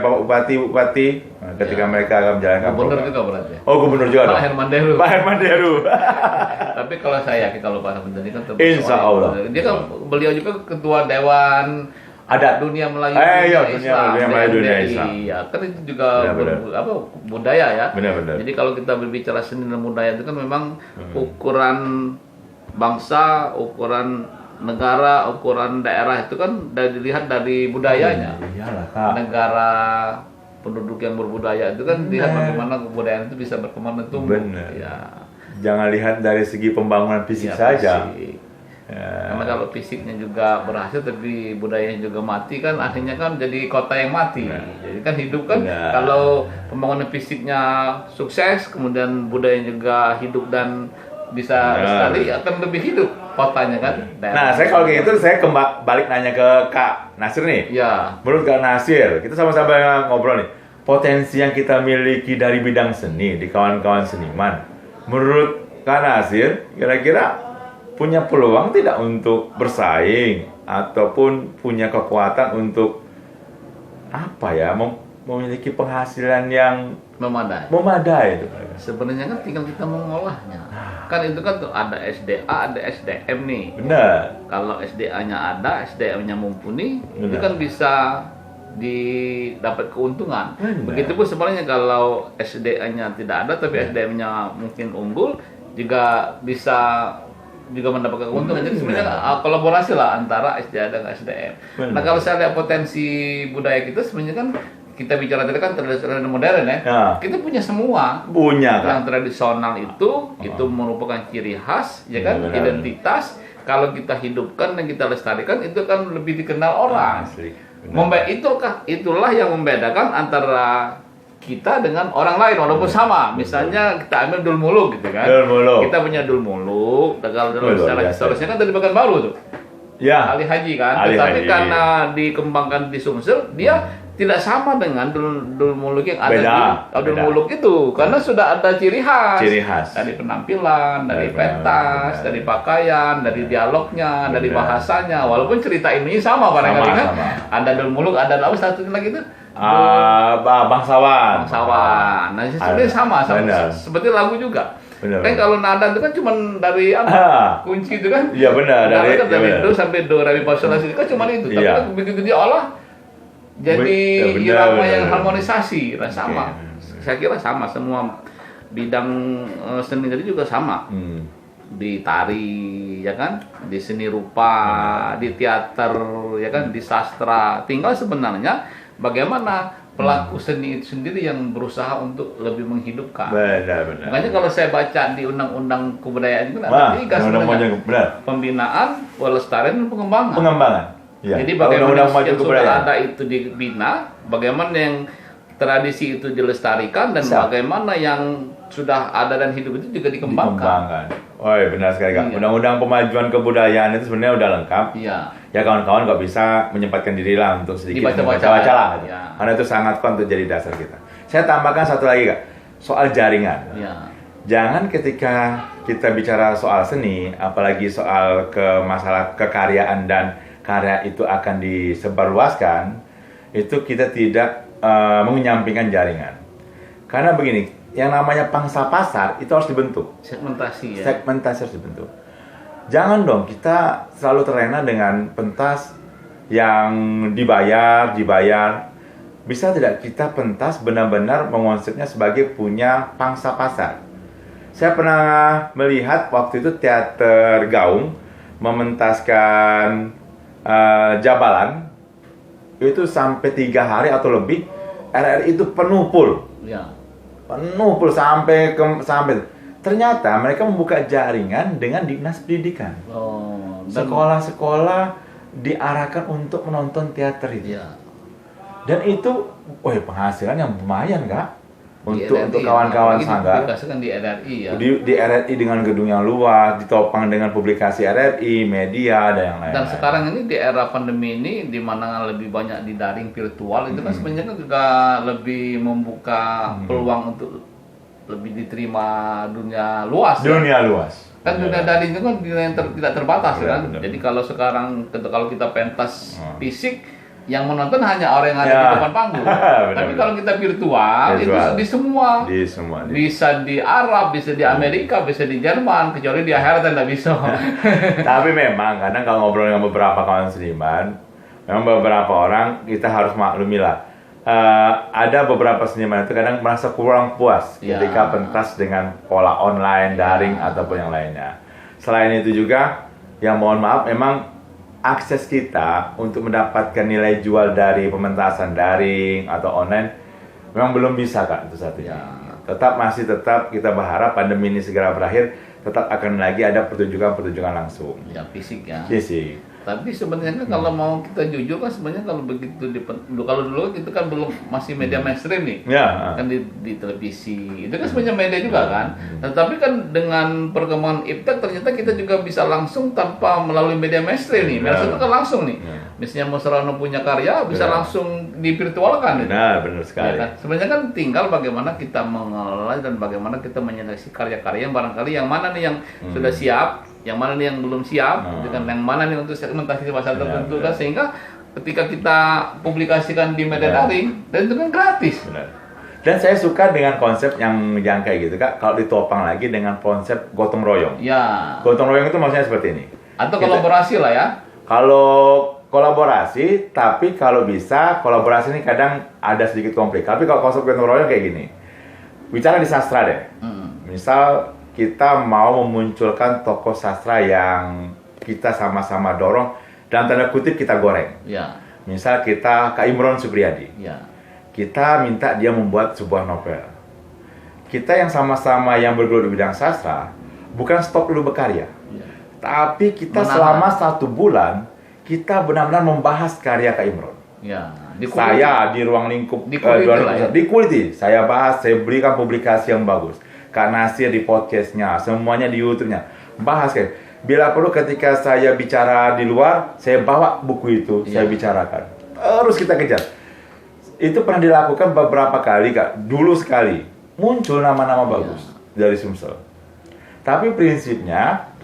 Bapak Bupati ketika Ya. mereka akan menjalankan Gubernur program. juga berarti. Oh, gubernur juga Pak dong. Herman Deru. Pak Herman Deru. Tapi kalau saya yakin kalau Pak Herman Deru kan termasuk Insya orang- Allah. Dia kan beliau juga ketua Dewan Adat. Dunia Melayu Iya, Islam, Dunia Melayu Dunia DMDI. Islam. Ya, kan itu juga Benar-benar. budaya ya. Benar-benar. Jadi kalau kita berbicara seni dan budaya itu kan memang ukuran bangsa, ukuran negara, ukuran daerah itu kan dilihat dari budayanya. Iyalah Kak. Negara penduduk yang berbudaya itu kan lihat Benar. bagaimana kebudayaan itu bisa berkembang dan tumbuh. Benar. Ya. Jangan lihat dari segi pembangunan fisik Ya, saja. fisik. Ya. Karena kalau fisiknya juga berhasil tapi budayanya juga mati kan akhirnya kan jadi kota yang mati. Jadi kan hidup kan Benar. kalau pembangunan fisiknya sukses kemudian budayanya juga hidup dan bisa Benar. lestari akan lebih hidup kotanya kan. Nah, saya kalau kayak gitu saya balik nanya ke Kak Nasir nih. Ya, Menurut Kak Nasir, kita sama-sama ngobrol nih. Potensi yang kita miliki dari bidang seni di kawan-kawan seniman. Menurut Kak Nasir, kira-kira punya peluang tidak untuk bersaing ataupun punya kekuatan untuk apa ya, memiliki penghasilan yang memadai itu. Sebenarnya kan tinggal kita mengolahnya. Kan itu kan tuh ada SDA, ada SDM nih. Benar. Kalau SDA-nya ada, SDM-nya mumpuni, itu Benar. kan bisa didapat keuntungan. Benar. Begitupun sebenarnya kalau SDA-nya tidak ada tapi SDM-nya mungkin unggul, juga bisa juga mendapatkan keuntungan. Jadi sebenarnya kolaborasi lah antara SDA dan SDM. Benar. Nah, kalau saya lihat potensi budaya kita sebenarnya kan, kita bicara tadi kan tradisional dan modern ya. Kita punya semua. Punya kan. Yang tradisional itu merupakan ciri khas, ya kan, Benar. identitas. Kalau kita hidupkan dan kita lestarikan, itu kan lebih dikenal orang. Asli. Benar. Itulah yang membedakan antara kita dengan orang lain walaupun sama. Misalnya kita ambil Dul Muluk gitu kan. Dul Muluk. Kita punya Dul Muluk, kalau Luar secara biasa. historisnya kan dari Pekanbaru tuh. Ya. Ali Haji kan. Ali Tetapi Haji. karena dikembangkan di Sumsel, dia tidak sama dengan Dul Muluk yang ada Beda. di Dul Muluk itu, karena sudah ada ciri khas. Ciri khas. Dari penampilan, dari Benar, pentas, benar. dari pakaian, dari dialognya, dari Benar. bahasanya. Walaupun cerita ini sama barangkali kan. Sama. Ada Dul Muluk, ada apa satu lagi itu? Bangsawan. Bangsawan. Nah, sebenarnya sama Benar. seperti lagu juga. Benar. Kan kalau nada itu kan cuma dari apa? Kunci itu kan? Iya benar, Nada dari kan dari benar. do sampai do, re, mi, fa, sol, la, si kan cuma itu. Tapi Iya. kan begitu dia olah jadi Benar, irama benar, yang benar. harmonisasi. Nah, sama. Saya kira sama semua bidang seni tadi juga sama. Di tari, ya kan, di seni rupa, di teater, ya kan, di sastra. Tinggal sebenarnya bagaimana pelaku seni itu sendiri yang berusaha untuk lebih menghidupkan. Benar. Makanya kalau saya baca di undang-undang kebudayaan itu ada Wah, tiga undang-undang sebenarnya: benar. pembinaan, pelestarian, dan pengembangan. Pengembangan. Ya. Jadi Kalau bagaimana undang-undang maju yang sudah kebudayaan. ada itu dibina, bagaimana yang tradisi itu dilestarikan, dan Siap. bagaimana yang sudah ada dan hidup itu juga dikembangkan. Oh iya, benar sekali Kak. Iya. Undang-undang pemajuan kebudayaan itu sebenarnya udah lengkap. Iya. Ya kawan-kawan nggak bisa menyempatkan diri lah untuk sedikit Dibaca-baca. membaca lah. Gitu. Ya. Karena itu sangat kuat untuk jadi dasar kita. Saya tambahkan satu lagi Kak, soal jaringan. Iya. Jangan ketika kita bicara soal seni, apalagi soal masalah kekaryaan dan karya itu akan disebarluaskan, itu kita tidak menyampingkan jaringan. Karena begini, yang namanya pangsa pasar itu harus dibentuk. Segmentasi ya. Segmentasi harus dibentuk. Jangan dong kita selalu terlena dengan pentas yang dibayar. Bisa tidak kita pentas benar-benar mengonsepnya sebagai punya pangsa pasar? Saya pernah melihat waktu itu teater Gaung mementaskan Jabalan itu sampai 3 hari atau lebih, RRI itu penuh full. Ya. Penuh full sampai ternyata mereka membuka jaringan dengan dinas pendidikan. Oh, Sekolah-sekolah diarahkan untuk menonton teater itu. ya. Dan itu, penghasilan yang lumayan Kak. Di Untuk RRI, kawan-kawan apalagi sanggar. dipublikasikan di RRI ya. Di RRI dengan gedung yang luas, ditopang dengan publikasi RRI, media, dan yang lain-lain. Dan sekarang ini di era pandemi ini, di mana lebih banyak di daring virtual, itu kan sebenarnya kan juga lebih membuka peluang untuk lebih diterima dunia luas. Ya? Dunia luas. Kan dunia daring itu kan dunia yang tidak terbatas kan. Benar. Jadi kalau sekarang kalau kita pentas fisik, yang menonton hanya orang yang ada Ya. di depan panggung. Benar, Tapi benar. kalau kita virtual, itu Virtual. di semua. Di semua. Bisa di Arab, bisa di Amerika, bisa di Jerman, kecuali di akhirat tidak bisa. Tapi memang kadang kalau ngobrol dengan beberapa kawan seniman, memang beberapa orang kita harus maklumi lah. Ada beberapa seniman itu kadang merasa kurang puas Ya. ketika pentas dengan pola online, daring ataupun yang lainnya. Selain itu juga, yang mohon maaf, memang akses kita untuk mendapatkan nilai jual dari pementasan daring atau online memang belum bisa Kak, itu satunya. Tetap kita berharap pandemi ini segera berakhir, tetap akan lagi ada pertunjukan langsung. Ya fisik ya. Iya sih. Tapi sebenarnya kan kalau mau kita jujur kan sebenarnya kalau begitu kalau dulu itu kan belum masih media mainstream nih. Ya. Kan di televisi itu kan sebenarnya media juga kan. Tetapi kan dengan perkembangan iptek ternyata kita juga bisa langsung tanpa melalui media mainstream nih. Media itu kan langsung nih. Misalnya Musrano punya karya bisa langsung divirtualkan. Benar Ya sekali. kan? Sebenarnya kan tinggal bagaimana kita mengelola dan bagaimana kita menyeleksi karya-karya yang barangkali yang mana nih yang sudah siap yang mana nih yang belum siap, gitu kan, yang mana nih untuk segmentasi pasar tertentu kan, sehingga ketika kita publikasikan di media daring, dan itu kan gratis. Benar. Dan saya suka dengan konsep yang kayak gitu Kak, kalau ditopang lagi dengan konsep gotong royong. Ya. Gotong royong itu maksudnya seperti ini. Atau kolaborasi lah ya. Kalau kolaborasi, tapi kalau bisa kolaborasi ini kadang ada sedikit konflik. Tapi kalau konsep gotong royong kayak gini, bicara di sastra deh. Misal kita mau memunculkan tokoh sastra yang kita sama-sama dorong, dalam tanda kutip kita goreng. Ya. Misal kita Kak Imron Supriyadi. Ya. Kita minta dia membuat sebuah novel. Kita yang sama-sama yang bergelut di bidang sastra, bukan stop dulu berkarya. Ya. Tapi kita selama 1 bulan, kita benar-benar membahas karya Kak Imron. Ya. Saya di ruang lingkup Dikuliti. Saya bahas, saya berikan publikasi yang bagus. Kak Nasir di podcastnya, semuanya di YouTube-nya. Bahas kayak, bila perlu ketika saya bicara di luar, saya bawa buku itu, saya bicarakan. Terus kita kejar. Itu pernah dilakukan beberapa kali Kak, dulu sekali. Muncul nama-nama bagus dari Sumsel. Tapi prinsipnya,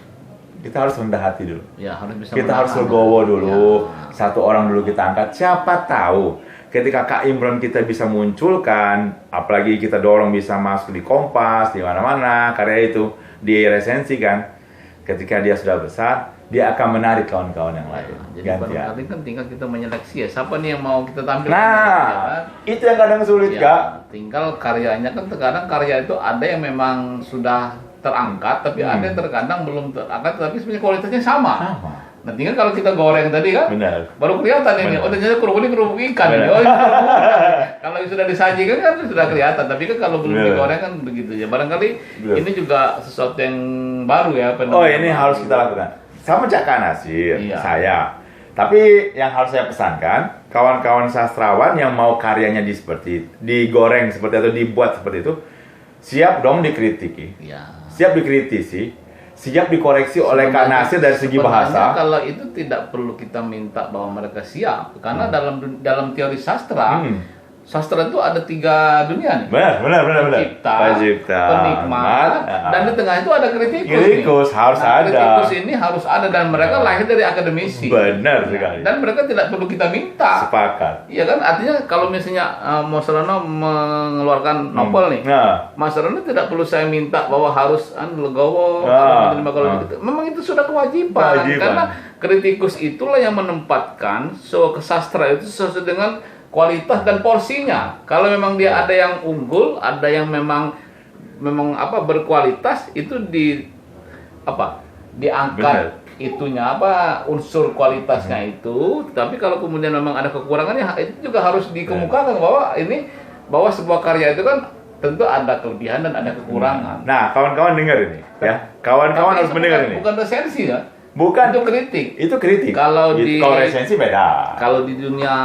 kita harus rendah hati dulu. Ya, harus bisa kita harus legowo dulu. Satu orang dulu kita angkat. Siapa tahu ketika Kak Imron kita bisa munculkan, apalagi kita dorong bisa masuk di Kompas, di mana-mana, karya itu diresensikan. Ketika dia sudah besar, dia akan menarik kawan-kawan yang lain. Jadi barangkali kan tinggal kita menyeleksi ya, siapa nih yang mau kita tampilkan. Nah, itu yang kadang sulit Kak. Tinggal karyanya kan terkadang karya itu ada yang memang sudah terangkat, tapi ada yang terkadang belum terangkat, tapi sebenarnya kualitasnya sama. Nah, tinggal kalau kita goreng tadi kan, baru kelihatan ini. Oh, ternyata kerupuk ini kerupuk ikan. Oh, kalau sudah disajikan kan sudah kelihatan. Tapi kan kalau belum digoreng kan begitu ya. Barangkali ini juga sesuatu yang baru ya. Oh, ini harus kita lakukan. Sama Kak Nasir, saya. Tapi yang harus saya pesankan, kawan-kawan sastrawan yang mau karyanya digoreng seperti atau dibuat seperti itu, siap dong dikritiki. Siap dikritisi. Siap dikoreksi oleh Kak Nasir dari segi bahasa. Kalau itu tidak perlu kita minta bahwa mereka siap, karena dalam teori sastra, sastra itu ada 3 dunia nih. Benar. Pencipta, penikmat, dan di tengah itu ada kritikus. Kritikus harus ada. Kritikus ini harus ada dan mereka lahir dari akademisi. Benar sekali. Dan mereka tidak perlu kita minta. Sepakat. Iya kan, artinya kalau misalnya Mas Rono mengeluarkan novel nih, Mas Rono tidak perlu saya minta bahwa harus legowo, memang itu sudah kewajiban. Karena kritikus itulah yang menempatkan sastra itu sesuai dengan kualitas dan porsinya. Kalau memang dia ada yang unggul, ada yang memang berkualitas, itu diangkat itunya unsur kualitasnya itu. Tapi kalau kemudian memang ada kekurangannya, itu juga harus dikemukakan bahwa sebuah karya itu kan tentu ada kelebihan dan ada kekurangan. Nah, kawan-kawan dengar ini ya. Kawan-kawan harus mendengar ini. Bukan resensi ya. Bukan, itu kritik. Itu kritik. Kalau resensi beda. Kalau di dunia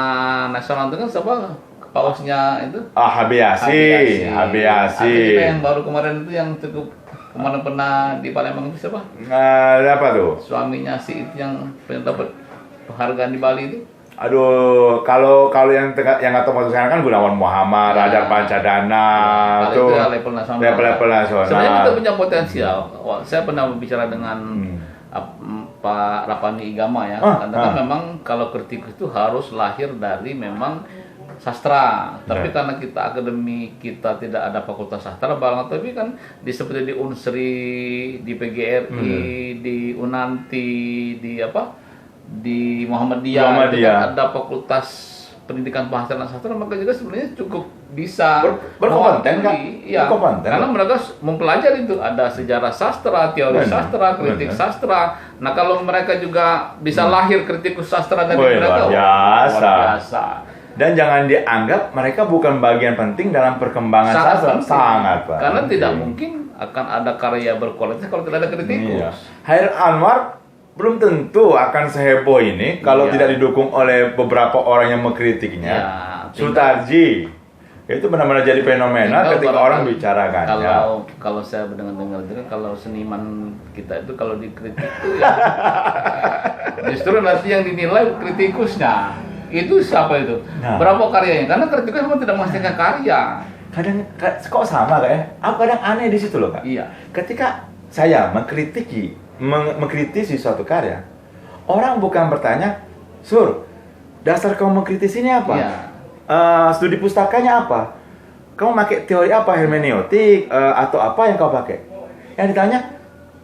nasional itu kan siapa? Pausnya itu? Habiasi. Kita yang baru kemarin itu yang cukup kemarin pernah di Palembang itu siapa? Apa tuh? Suaminya si itu yang dapat penghargaan di Bali itu. Aduh, kalau yang nggak tahu sekarang kan Gunawan Muhammad, Radar Pancadana, itu ya level nasional. Level nasional. Sebenarnya kita punya potensial. Saya pernah berbicara dengan Pak Rapani Igama ya, karena kan memang kalau kritikus itu harus lahir dari memang sastra, tapi karena kita akademi kita tidak ada fakultas sastra, tapi kan seperti di Unsri, di PGRI, di Unanti, di Muhammadiyah, kan ada fakultas pendidikan bahasa dan sastra, maka juga sebenarnya cukup bisa berkompeten kan? Iya, karena mereka mempelajari itu ada sejarah sastra, teori sastra, kritik sastra. Nah, kalau mereka juga bisa lahir kritikus sastra dari mereka, luar biasa. Dan jangan dianggap mereka bukan bagian penting dalam perkembangan sastra. Sangat, Pak. Karena tidak mungkin akan ada karya berkualitas kalau tidak ada kritikus. Hairil Anwar belum tentu akan seheboh ini kalau tidak didukung oleh beberapa orang yang mengkritiknya. Sutarji itu benar-benar jadi fenomena ketika orang bicarakannya. Kalau saya mendengar itu kan, kalau seniman kita itu kalau dikritik itu ya justru nanti yang dinilai kritikusnya. Itu siapa itu? Berapa karyanya? Karena kritikus memang tidak menghasilkan karya. Kadang kok sama Kak ya? Aku kadang aneh di situ loh Kak. Iya. Ketika saya mengkritiki mengkritisi suatu karya, orang bukan bertanya, Sur, dasar kamu mengkritisi ini apa? Iya. Studi pustakanya apa? Kamu pakai teori apa, hermeneutik atau apa yang kau pakai? Yang ditanya,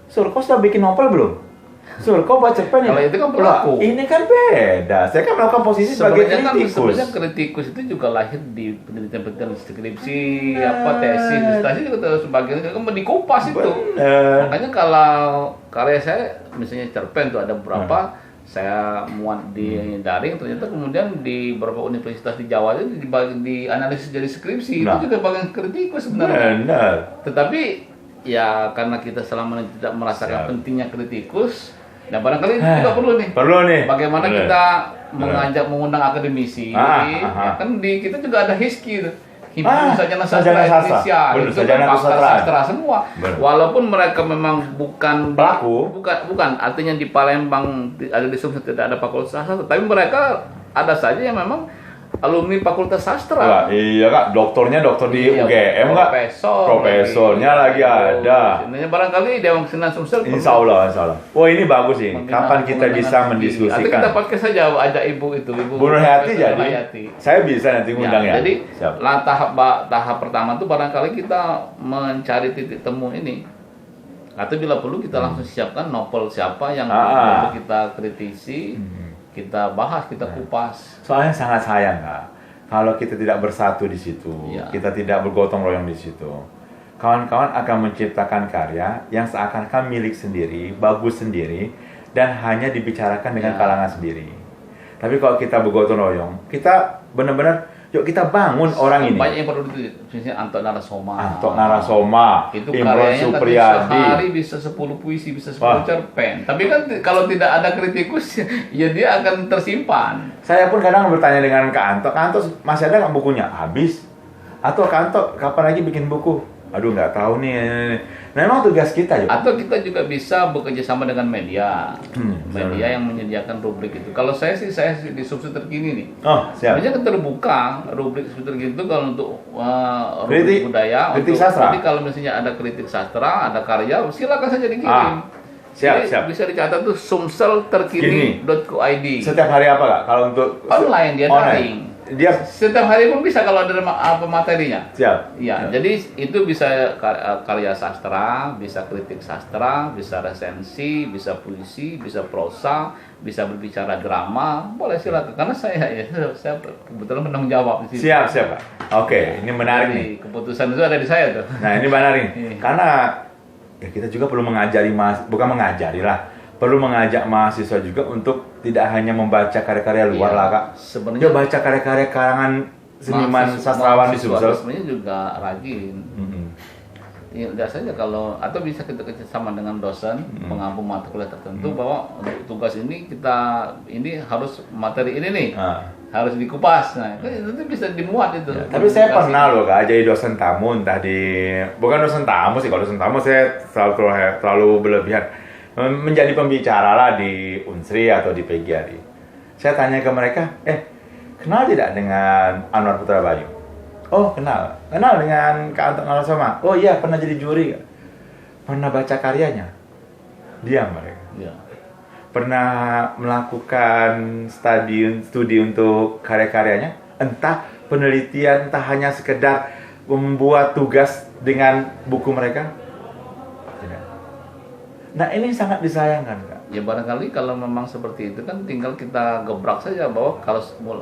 Sur, kau sudah bikin novel belum? Sur, kau baca pen Kalau itu kan pelaku. Ini kan beda. Saya kan melakukan posisi sebagai kritikus. Sebenarnya kritikus itu juga lahir di penelitian-penelitian skripsi, tesis, dissertasi juga sebagian itu kan dikupas itu. Bener. Makanya kalau karya saya, misalnya cerpen tuh ada beberapa saya muat di daring, ternyata kemudian di beberapa universitas di Jawa itu dianalisis jadi skripsi. Nah. Itu juga bagian kritikus sebenarnya. Benar. Tetapi ya karena kita selama ini tidak merasakan Siap. pentingnya kritikus, nah barangkali juga Perlu nih. bagaimana Bener. kita mengundang akademisi, ya kan kita juga ada HISKI itu, Himpunan Sarjana Sastra Indonesia, Bener, itu sarjana kan pakar kesusastraan. sastra semua. Bener. Walaupun mereka memang bukan Pelaku. bukan artinya di Palembang ada di Sumsel tidak ada fakultas sastra, tapi mereka ada saja yang memang alumni fakultas sastra. Wah, iya Kak, doktornya dokter di Iya, UGM Kak. Profesornya lagi ada. Ini barangkali Dewan Kesenian Sumsel Insya Allah. Wah, ini bagus sih. membina Kapan kita pengembangan bisa studi. Atau mendiskusikan? kita podcast saja ajak ibu Bu Nur Hayati Profesor jadi. Hayati. Saya bisa nanti ngundang ya. Jadi Siap. tahap pertama itu barangkali kita mencari titik temu ini. Atau bila perlu kita langsung siapkan novel siapa yang perlu kita kritisi, kita bahas, kita kupas. Soalnya sangat sayang Kak, kalau kita tidak bersatu di situ, Iya. kita tidak bergotong royong di situ. Kawan-kawan akan menciptakan karya yang seakan-akan milik sendiri, bagus sendiri, dan hanya dibicarakan dengan Iya. kalangan sendiri. Tapi kalau kita bergotong royong, kita benar-benar, yuk kita bangun orang ini. Banyak yang perlu itu, misalnya Anto Narasoma. Anto Narasoma, Itu Imron karyanya kan Supriyadi. sehari bisa 10 puisi, bisa 10 cerpen. Tapi kan kalau tidak ada kritikus, ya dia akan tersimpan. Saya pun kadang bertanya dengan Kak Anto masih ada nggak bukunya? Habis. Atau Kak Anto, kapan lagi bikin buku? Aduh nggak tahu nih. Nah memang tugas kita yuk. Atau kita juga bisa bekerja sama dengan media. Betul. Media yang menyediakan rubrik itu. Kalau saya di Sumsel terkini nih. Oh, siap. Sebenarnya terbuka rubrik seperti itu kalau untuk Kritik- rubrik budaya, kritik untuk, sastra. Jadi kalau misalnya ada kritik sastra, ada karya, silakan saja dikirim. Siap, Jadi siap. bisa dicatat tuh sumselterkini.co.id. Setiap hari apa Kak? Kalau untuk Online dia daring. Dia Setiap hari pun bisa kalau ada apa materinya. siap. Ya, jadi itu bisa karya sastra, bisa kritik sastra, bisa resensi, bisa puisi, bisa prosa, bisa berbicara drama, boleh silakan. Karena saya kebetulan menanggung jawab di situ. Siap, Kak. Oke, ini menarik nih. Jadi, keputusan itu ada di saya tuh. Nah, ini menarik. Iya. Karena ya kita juga perlu mengajari bukan mengajari lah. Perlu mengajak mahasiswa juga untuk tidak hanya membaca karya-karya luar Iya. lah, Kak. Sebenarnya Dia baca karya-karya karangan seniman sastrawan di Sumsel. Sebenarnya juga rajin. Ya, udah saja kalau atau bisa kita kerjasama dengan dosen pengampu mata kuliah tertentu bahwa untuk tugas ini ini harus materi ini nih harus dikupas. Nah itu bisa dimuat itu. Ya, tapi saya pernah loh Kak jadi dosen tamu entah bukan dosen tamu sih, kalau dosen tamu saya terlalu berlebihan menjadi pembicara lah di Unsri atau di PGRI. Saya tanya ke mereka, kenal tidak dengan Anwar Putra Bayu? Oh kenal dengan Kak Anto Narasoma. Oh iya pernah jadi juri. Pernah baca karyanya? Diam mereka. Ya. Pernah melakukan studi untuk karya-karyanya? Entah penelitian, entah hanya sekedar membuat tugas dengan buku mereka? Tidak. Nah ini sangat disayangkan Kak. Ya barangkali kalau memang seperti itu kan tinggal kita gebrak saja bahwa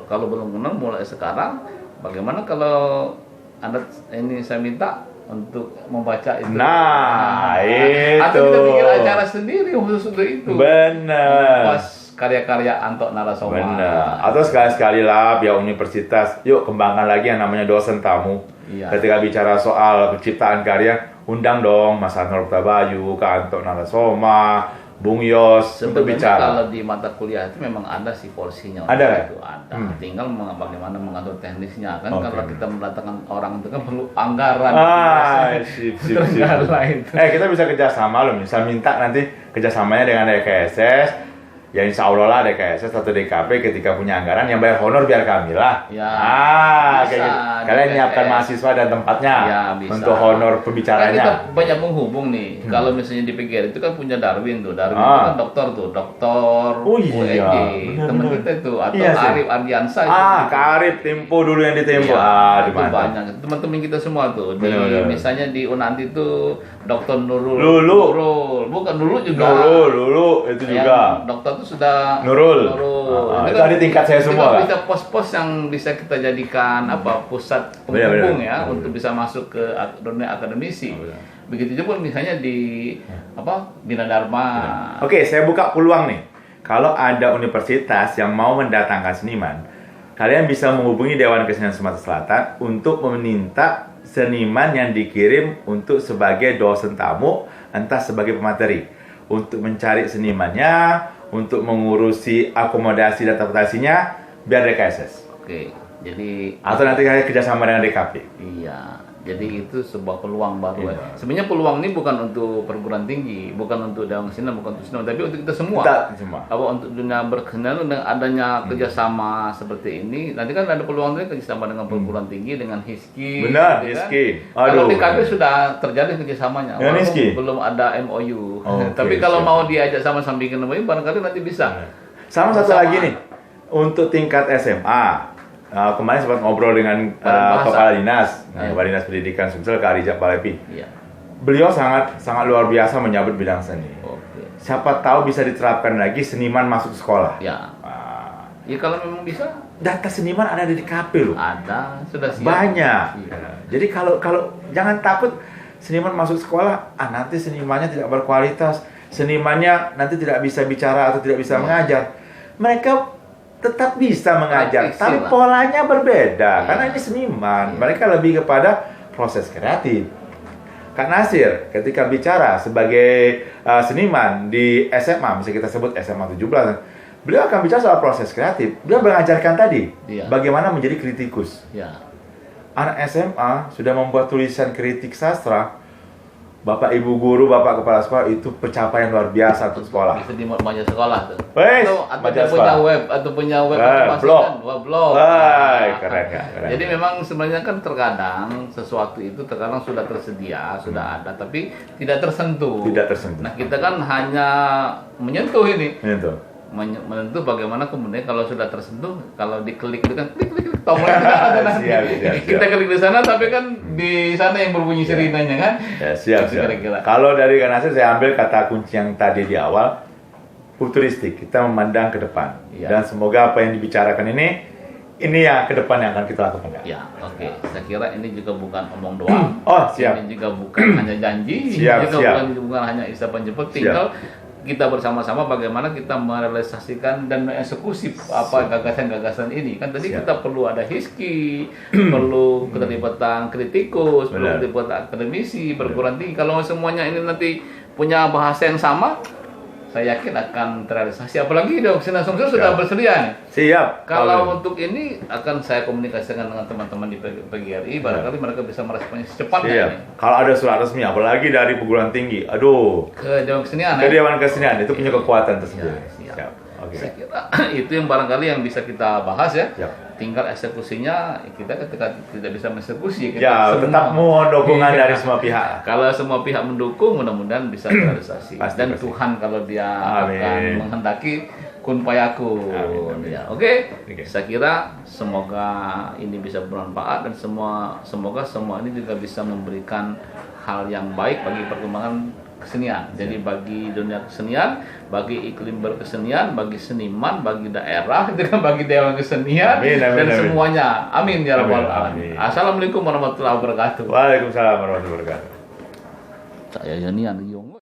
kalau belum kenal mulai sekarang. Bagaimana kalau Anda ini saya minta untuk membaca itu? Nah, itu. Atau kita bikin acara sendiri khusus untuk itu. Benar. Pas karya-karya Anto Narasoma. Benar. Atau sekali-sekali lah pihak universitas, yuk kembangkan lagi yang namanya dosen tamu. Iya. Ketika bicara soal penciptaan karya, undang dong Mas Anwar Putra Bayu, Kak Anto Narasoma, Bung Yos untuk Sebenarnya bicara. kalau di mata kuliah itu memang ada sih porsinya. Ada, untuk kan? itu ada. Tinggal bagaimana mengatur teknisnya kan. Oke. Kalau kita mendatangkan orang itu kan perlu anggaran. Sip. Segala itu. Kita bisa kerjasama loh, misal minta nanti kerjasamanya dengan EKSS, Ya insya Allah lah DKSS atau DKP ketika punya anggaran yang bayar honor biar kami lah. Ya, Kayak bisa, gitu. Kalian DKSS. nyiapkan mahasiswa dan tempatnya Ya, bisa. untuk honor Kan kita pembicaranya. banyak menghubung nih. Kalau misalnya di PGRI itu kan punya Darwin tuh. Darwin itu kan dokter tuh, dokter Oh iya, UNJ. Teman benar-benar. kita itu atau Iya sih. Arif Ardiansa itu. Kak Arif Tempo dulu yang di Tempo. Di itu mana? banyak. Teman-teman kita semua tuh. Di Benar-benar. misalnya di Unanti tuh Dokter Nurul. Lulu. Nurul. Bukan Lulu juga. Dulu itu Yang juga. dokter tuh sudah Nurul. Itu ada tingkat saya itu semua, kan Kak. bisa pos-pos yang bisa kita jadikan pusat Benar, penghubung benar. ya Benar. untuk bisa masuk ke dunia akademisi. Benar. Begitu juga misalnya di Bina Dharma. Oke, saya buka peluang nih. Kalau ada universitas yang mau mendatangkan seniman, kalian bisa menghubungi Dewan Kesenian Sumatera Selatan untuk meminta seniman yang dikirim untuk sebagai dosen tamu, entah sebagai pemateri, untuk mencari senimannya, untuk mengurusi akomodasi dan transportasinya, biar DKSS. Oke. Jadi Atau nanti kalian kerjasama dengan DKP. iya. Jadi itu sebuah peluang baru. Iya. Ya. Sebenarnya peluang ini bukan untuk perguruan tinggi, bukan untuk Dewan Kesenian, bukan untuk seniman, tapi untuk kita semua. Kita semua. Apa untuk dunia berkesenian dengan adanya kerjasama seperti ini, nanti kan ada peluang juga kerjasama dengan perguruan tinggi, dengan HISKI. Benar, gitu kan. HISKI. Kalau Aduh. di KP sudah terjadi kerjasamanya, Dengan walaupun HISKI? belum ada MOU. Oke, Tapi kalau siap. mau diajak sama-sama bikin MOU, barangkali nanti bisa. Sama satu Sama. lagi nih, untuk tingkat SMA. Kemarin sempat ngobrol dengan Bahasa. Kepala Dinas, Iya. Kepala Dinas Pendidikan Sumsel, Kak Rijak Palepi. Iya. Beliau sangat luar biasa menyambut bidang seni. Oke. Siapa tahu bisa diterapkan lagi seniman masuk sekolah. Ya. Ah, Ya kalau memang bisa, data seniman ada di KP loh. ada, sudah siap. Banyak. Iya. Jadi kalau jangan takut seniman masuk sekolah, nanti senimannya tidak berkualitas, senimannya nanti tidak bisa bicara atau tidak bisa mengajar. Mereka tetap bisa mengajar, Praktisi tapi lah. polanya berbeda. Iya. Karena ini seniman, Iya. mereka lebih kepada proses kreatif. Kak Nasir ketika bicara sebagai seniman di SMA, misalnya kita sebut SMA 17, beliau akan bicara soal proses kreatif. Beliau mengajarkan tadi Iya. bagaimana menjadi kritikus. Ya. Anak SMA sudah membuat tulisan kritik sastra. Bapak Ibu guru, Bapak Kepala Sekolah itu pencapaian luar biasa untuk sekolah. Bisa dimuat majalah sekolah tuh. Wes, Atau majalah dia punya sekolah. web atau punya web Eh, atau masih blog. kan? Wah, blog. Wah, Nah, keren, Kak, keren. Jadi memang sebenarnya kan terkadang sesuatu itu terkadang sudah tersedia, sudah ada, tapi tidak tersentuh. Tidak tersentuh. Nah, kita kan hanya menyentuh ini. Itu. Menentu bagaimana kemudian kalau sudah tersentuh, kalau diklik itu kan klik klik klik tombol itu kan ada nanti. Siap. Kita klik di sana tapi kan di sana yang berbunyi sirinanya kan. Ya, siap. Itu kira-kira. Kalau dari Kak Nasir saya ambil kata kunci yang tadi di awal, futuristik. Kita memandang ke depan. Iya. Dan semoga apa yang dibicarakan ini yang ke depan yang akan kita lakukan. Kak. Ya, oke. Saya kira ini juga bukan omong doang. Oh, siap. Ini juga bukan hanya janji, Siap, juga siap. bukan hanya isapan jemput. Siap. Tinggal kita bersama-sama bagaimana kita merealisasikan dan mengeksekusi apa gagasan-gagasan ini. Kan tadi Siap. kita perlu ada HISKI, perlu keterlibatan kritikus, perlu Benar. keterlibatan akademisi, perguruan tinggi. Kalau semuanya ini nanti punya bahasa yang sama, saya yakin akan terrealisasi. Apalagi Dewan Kesenian Sumsel sudah Siap. bersedia nih. Siap. Kalau untuk ini akan saya komunikasikan dengan teman-teman di PGRI, barangkali mereka bisa meresponnya secepatnya Siap. ini. Kalau ada surat resmi, apalagi dari perguruan tinggi, aduh, Ke Dewan Kesenian ke ya. Dewan Kesenian itu punya kekuatan tersendiri. Ya, siap. Siap. Oke. Saya kira itu yang barangkali yang bisa kita bahas ya. Siap. Tinggal eksekusinya kita ketika tidak bisa mengeksekusi kita Ya, semua. tetap mohon dukungan Iya. dari semua pihak. Kalau semua pihak mendukung, mudah-mudahan bisa terrealisasi. Pasti, Dan pasti. Tuhan kalau dia Amin. akan menghendaki kun fayakun. Amin. Ya, oke. Oke. Saya kira semoga ini bisa bermanfaat dan semoga semua ini juga bisa memberikan hal yang baik bagi perkembangan kesenian. Jadi bagi dunia kesenian, bagi iklim berkesenian, bagi seniman, bagi daerah, juga bagi dewan kesenian Amin, amin, dan amin. semuanya. Amin ya rabbal Amin, amin. alamin. Assalamualaikum warahmatullahi wabarakatuh. Waalaikumsalam warahmatullahi wabarakatuh. Saya Janian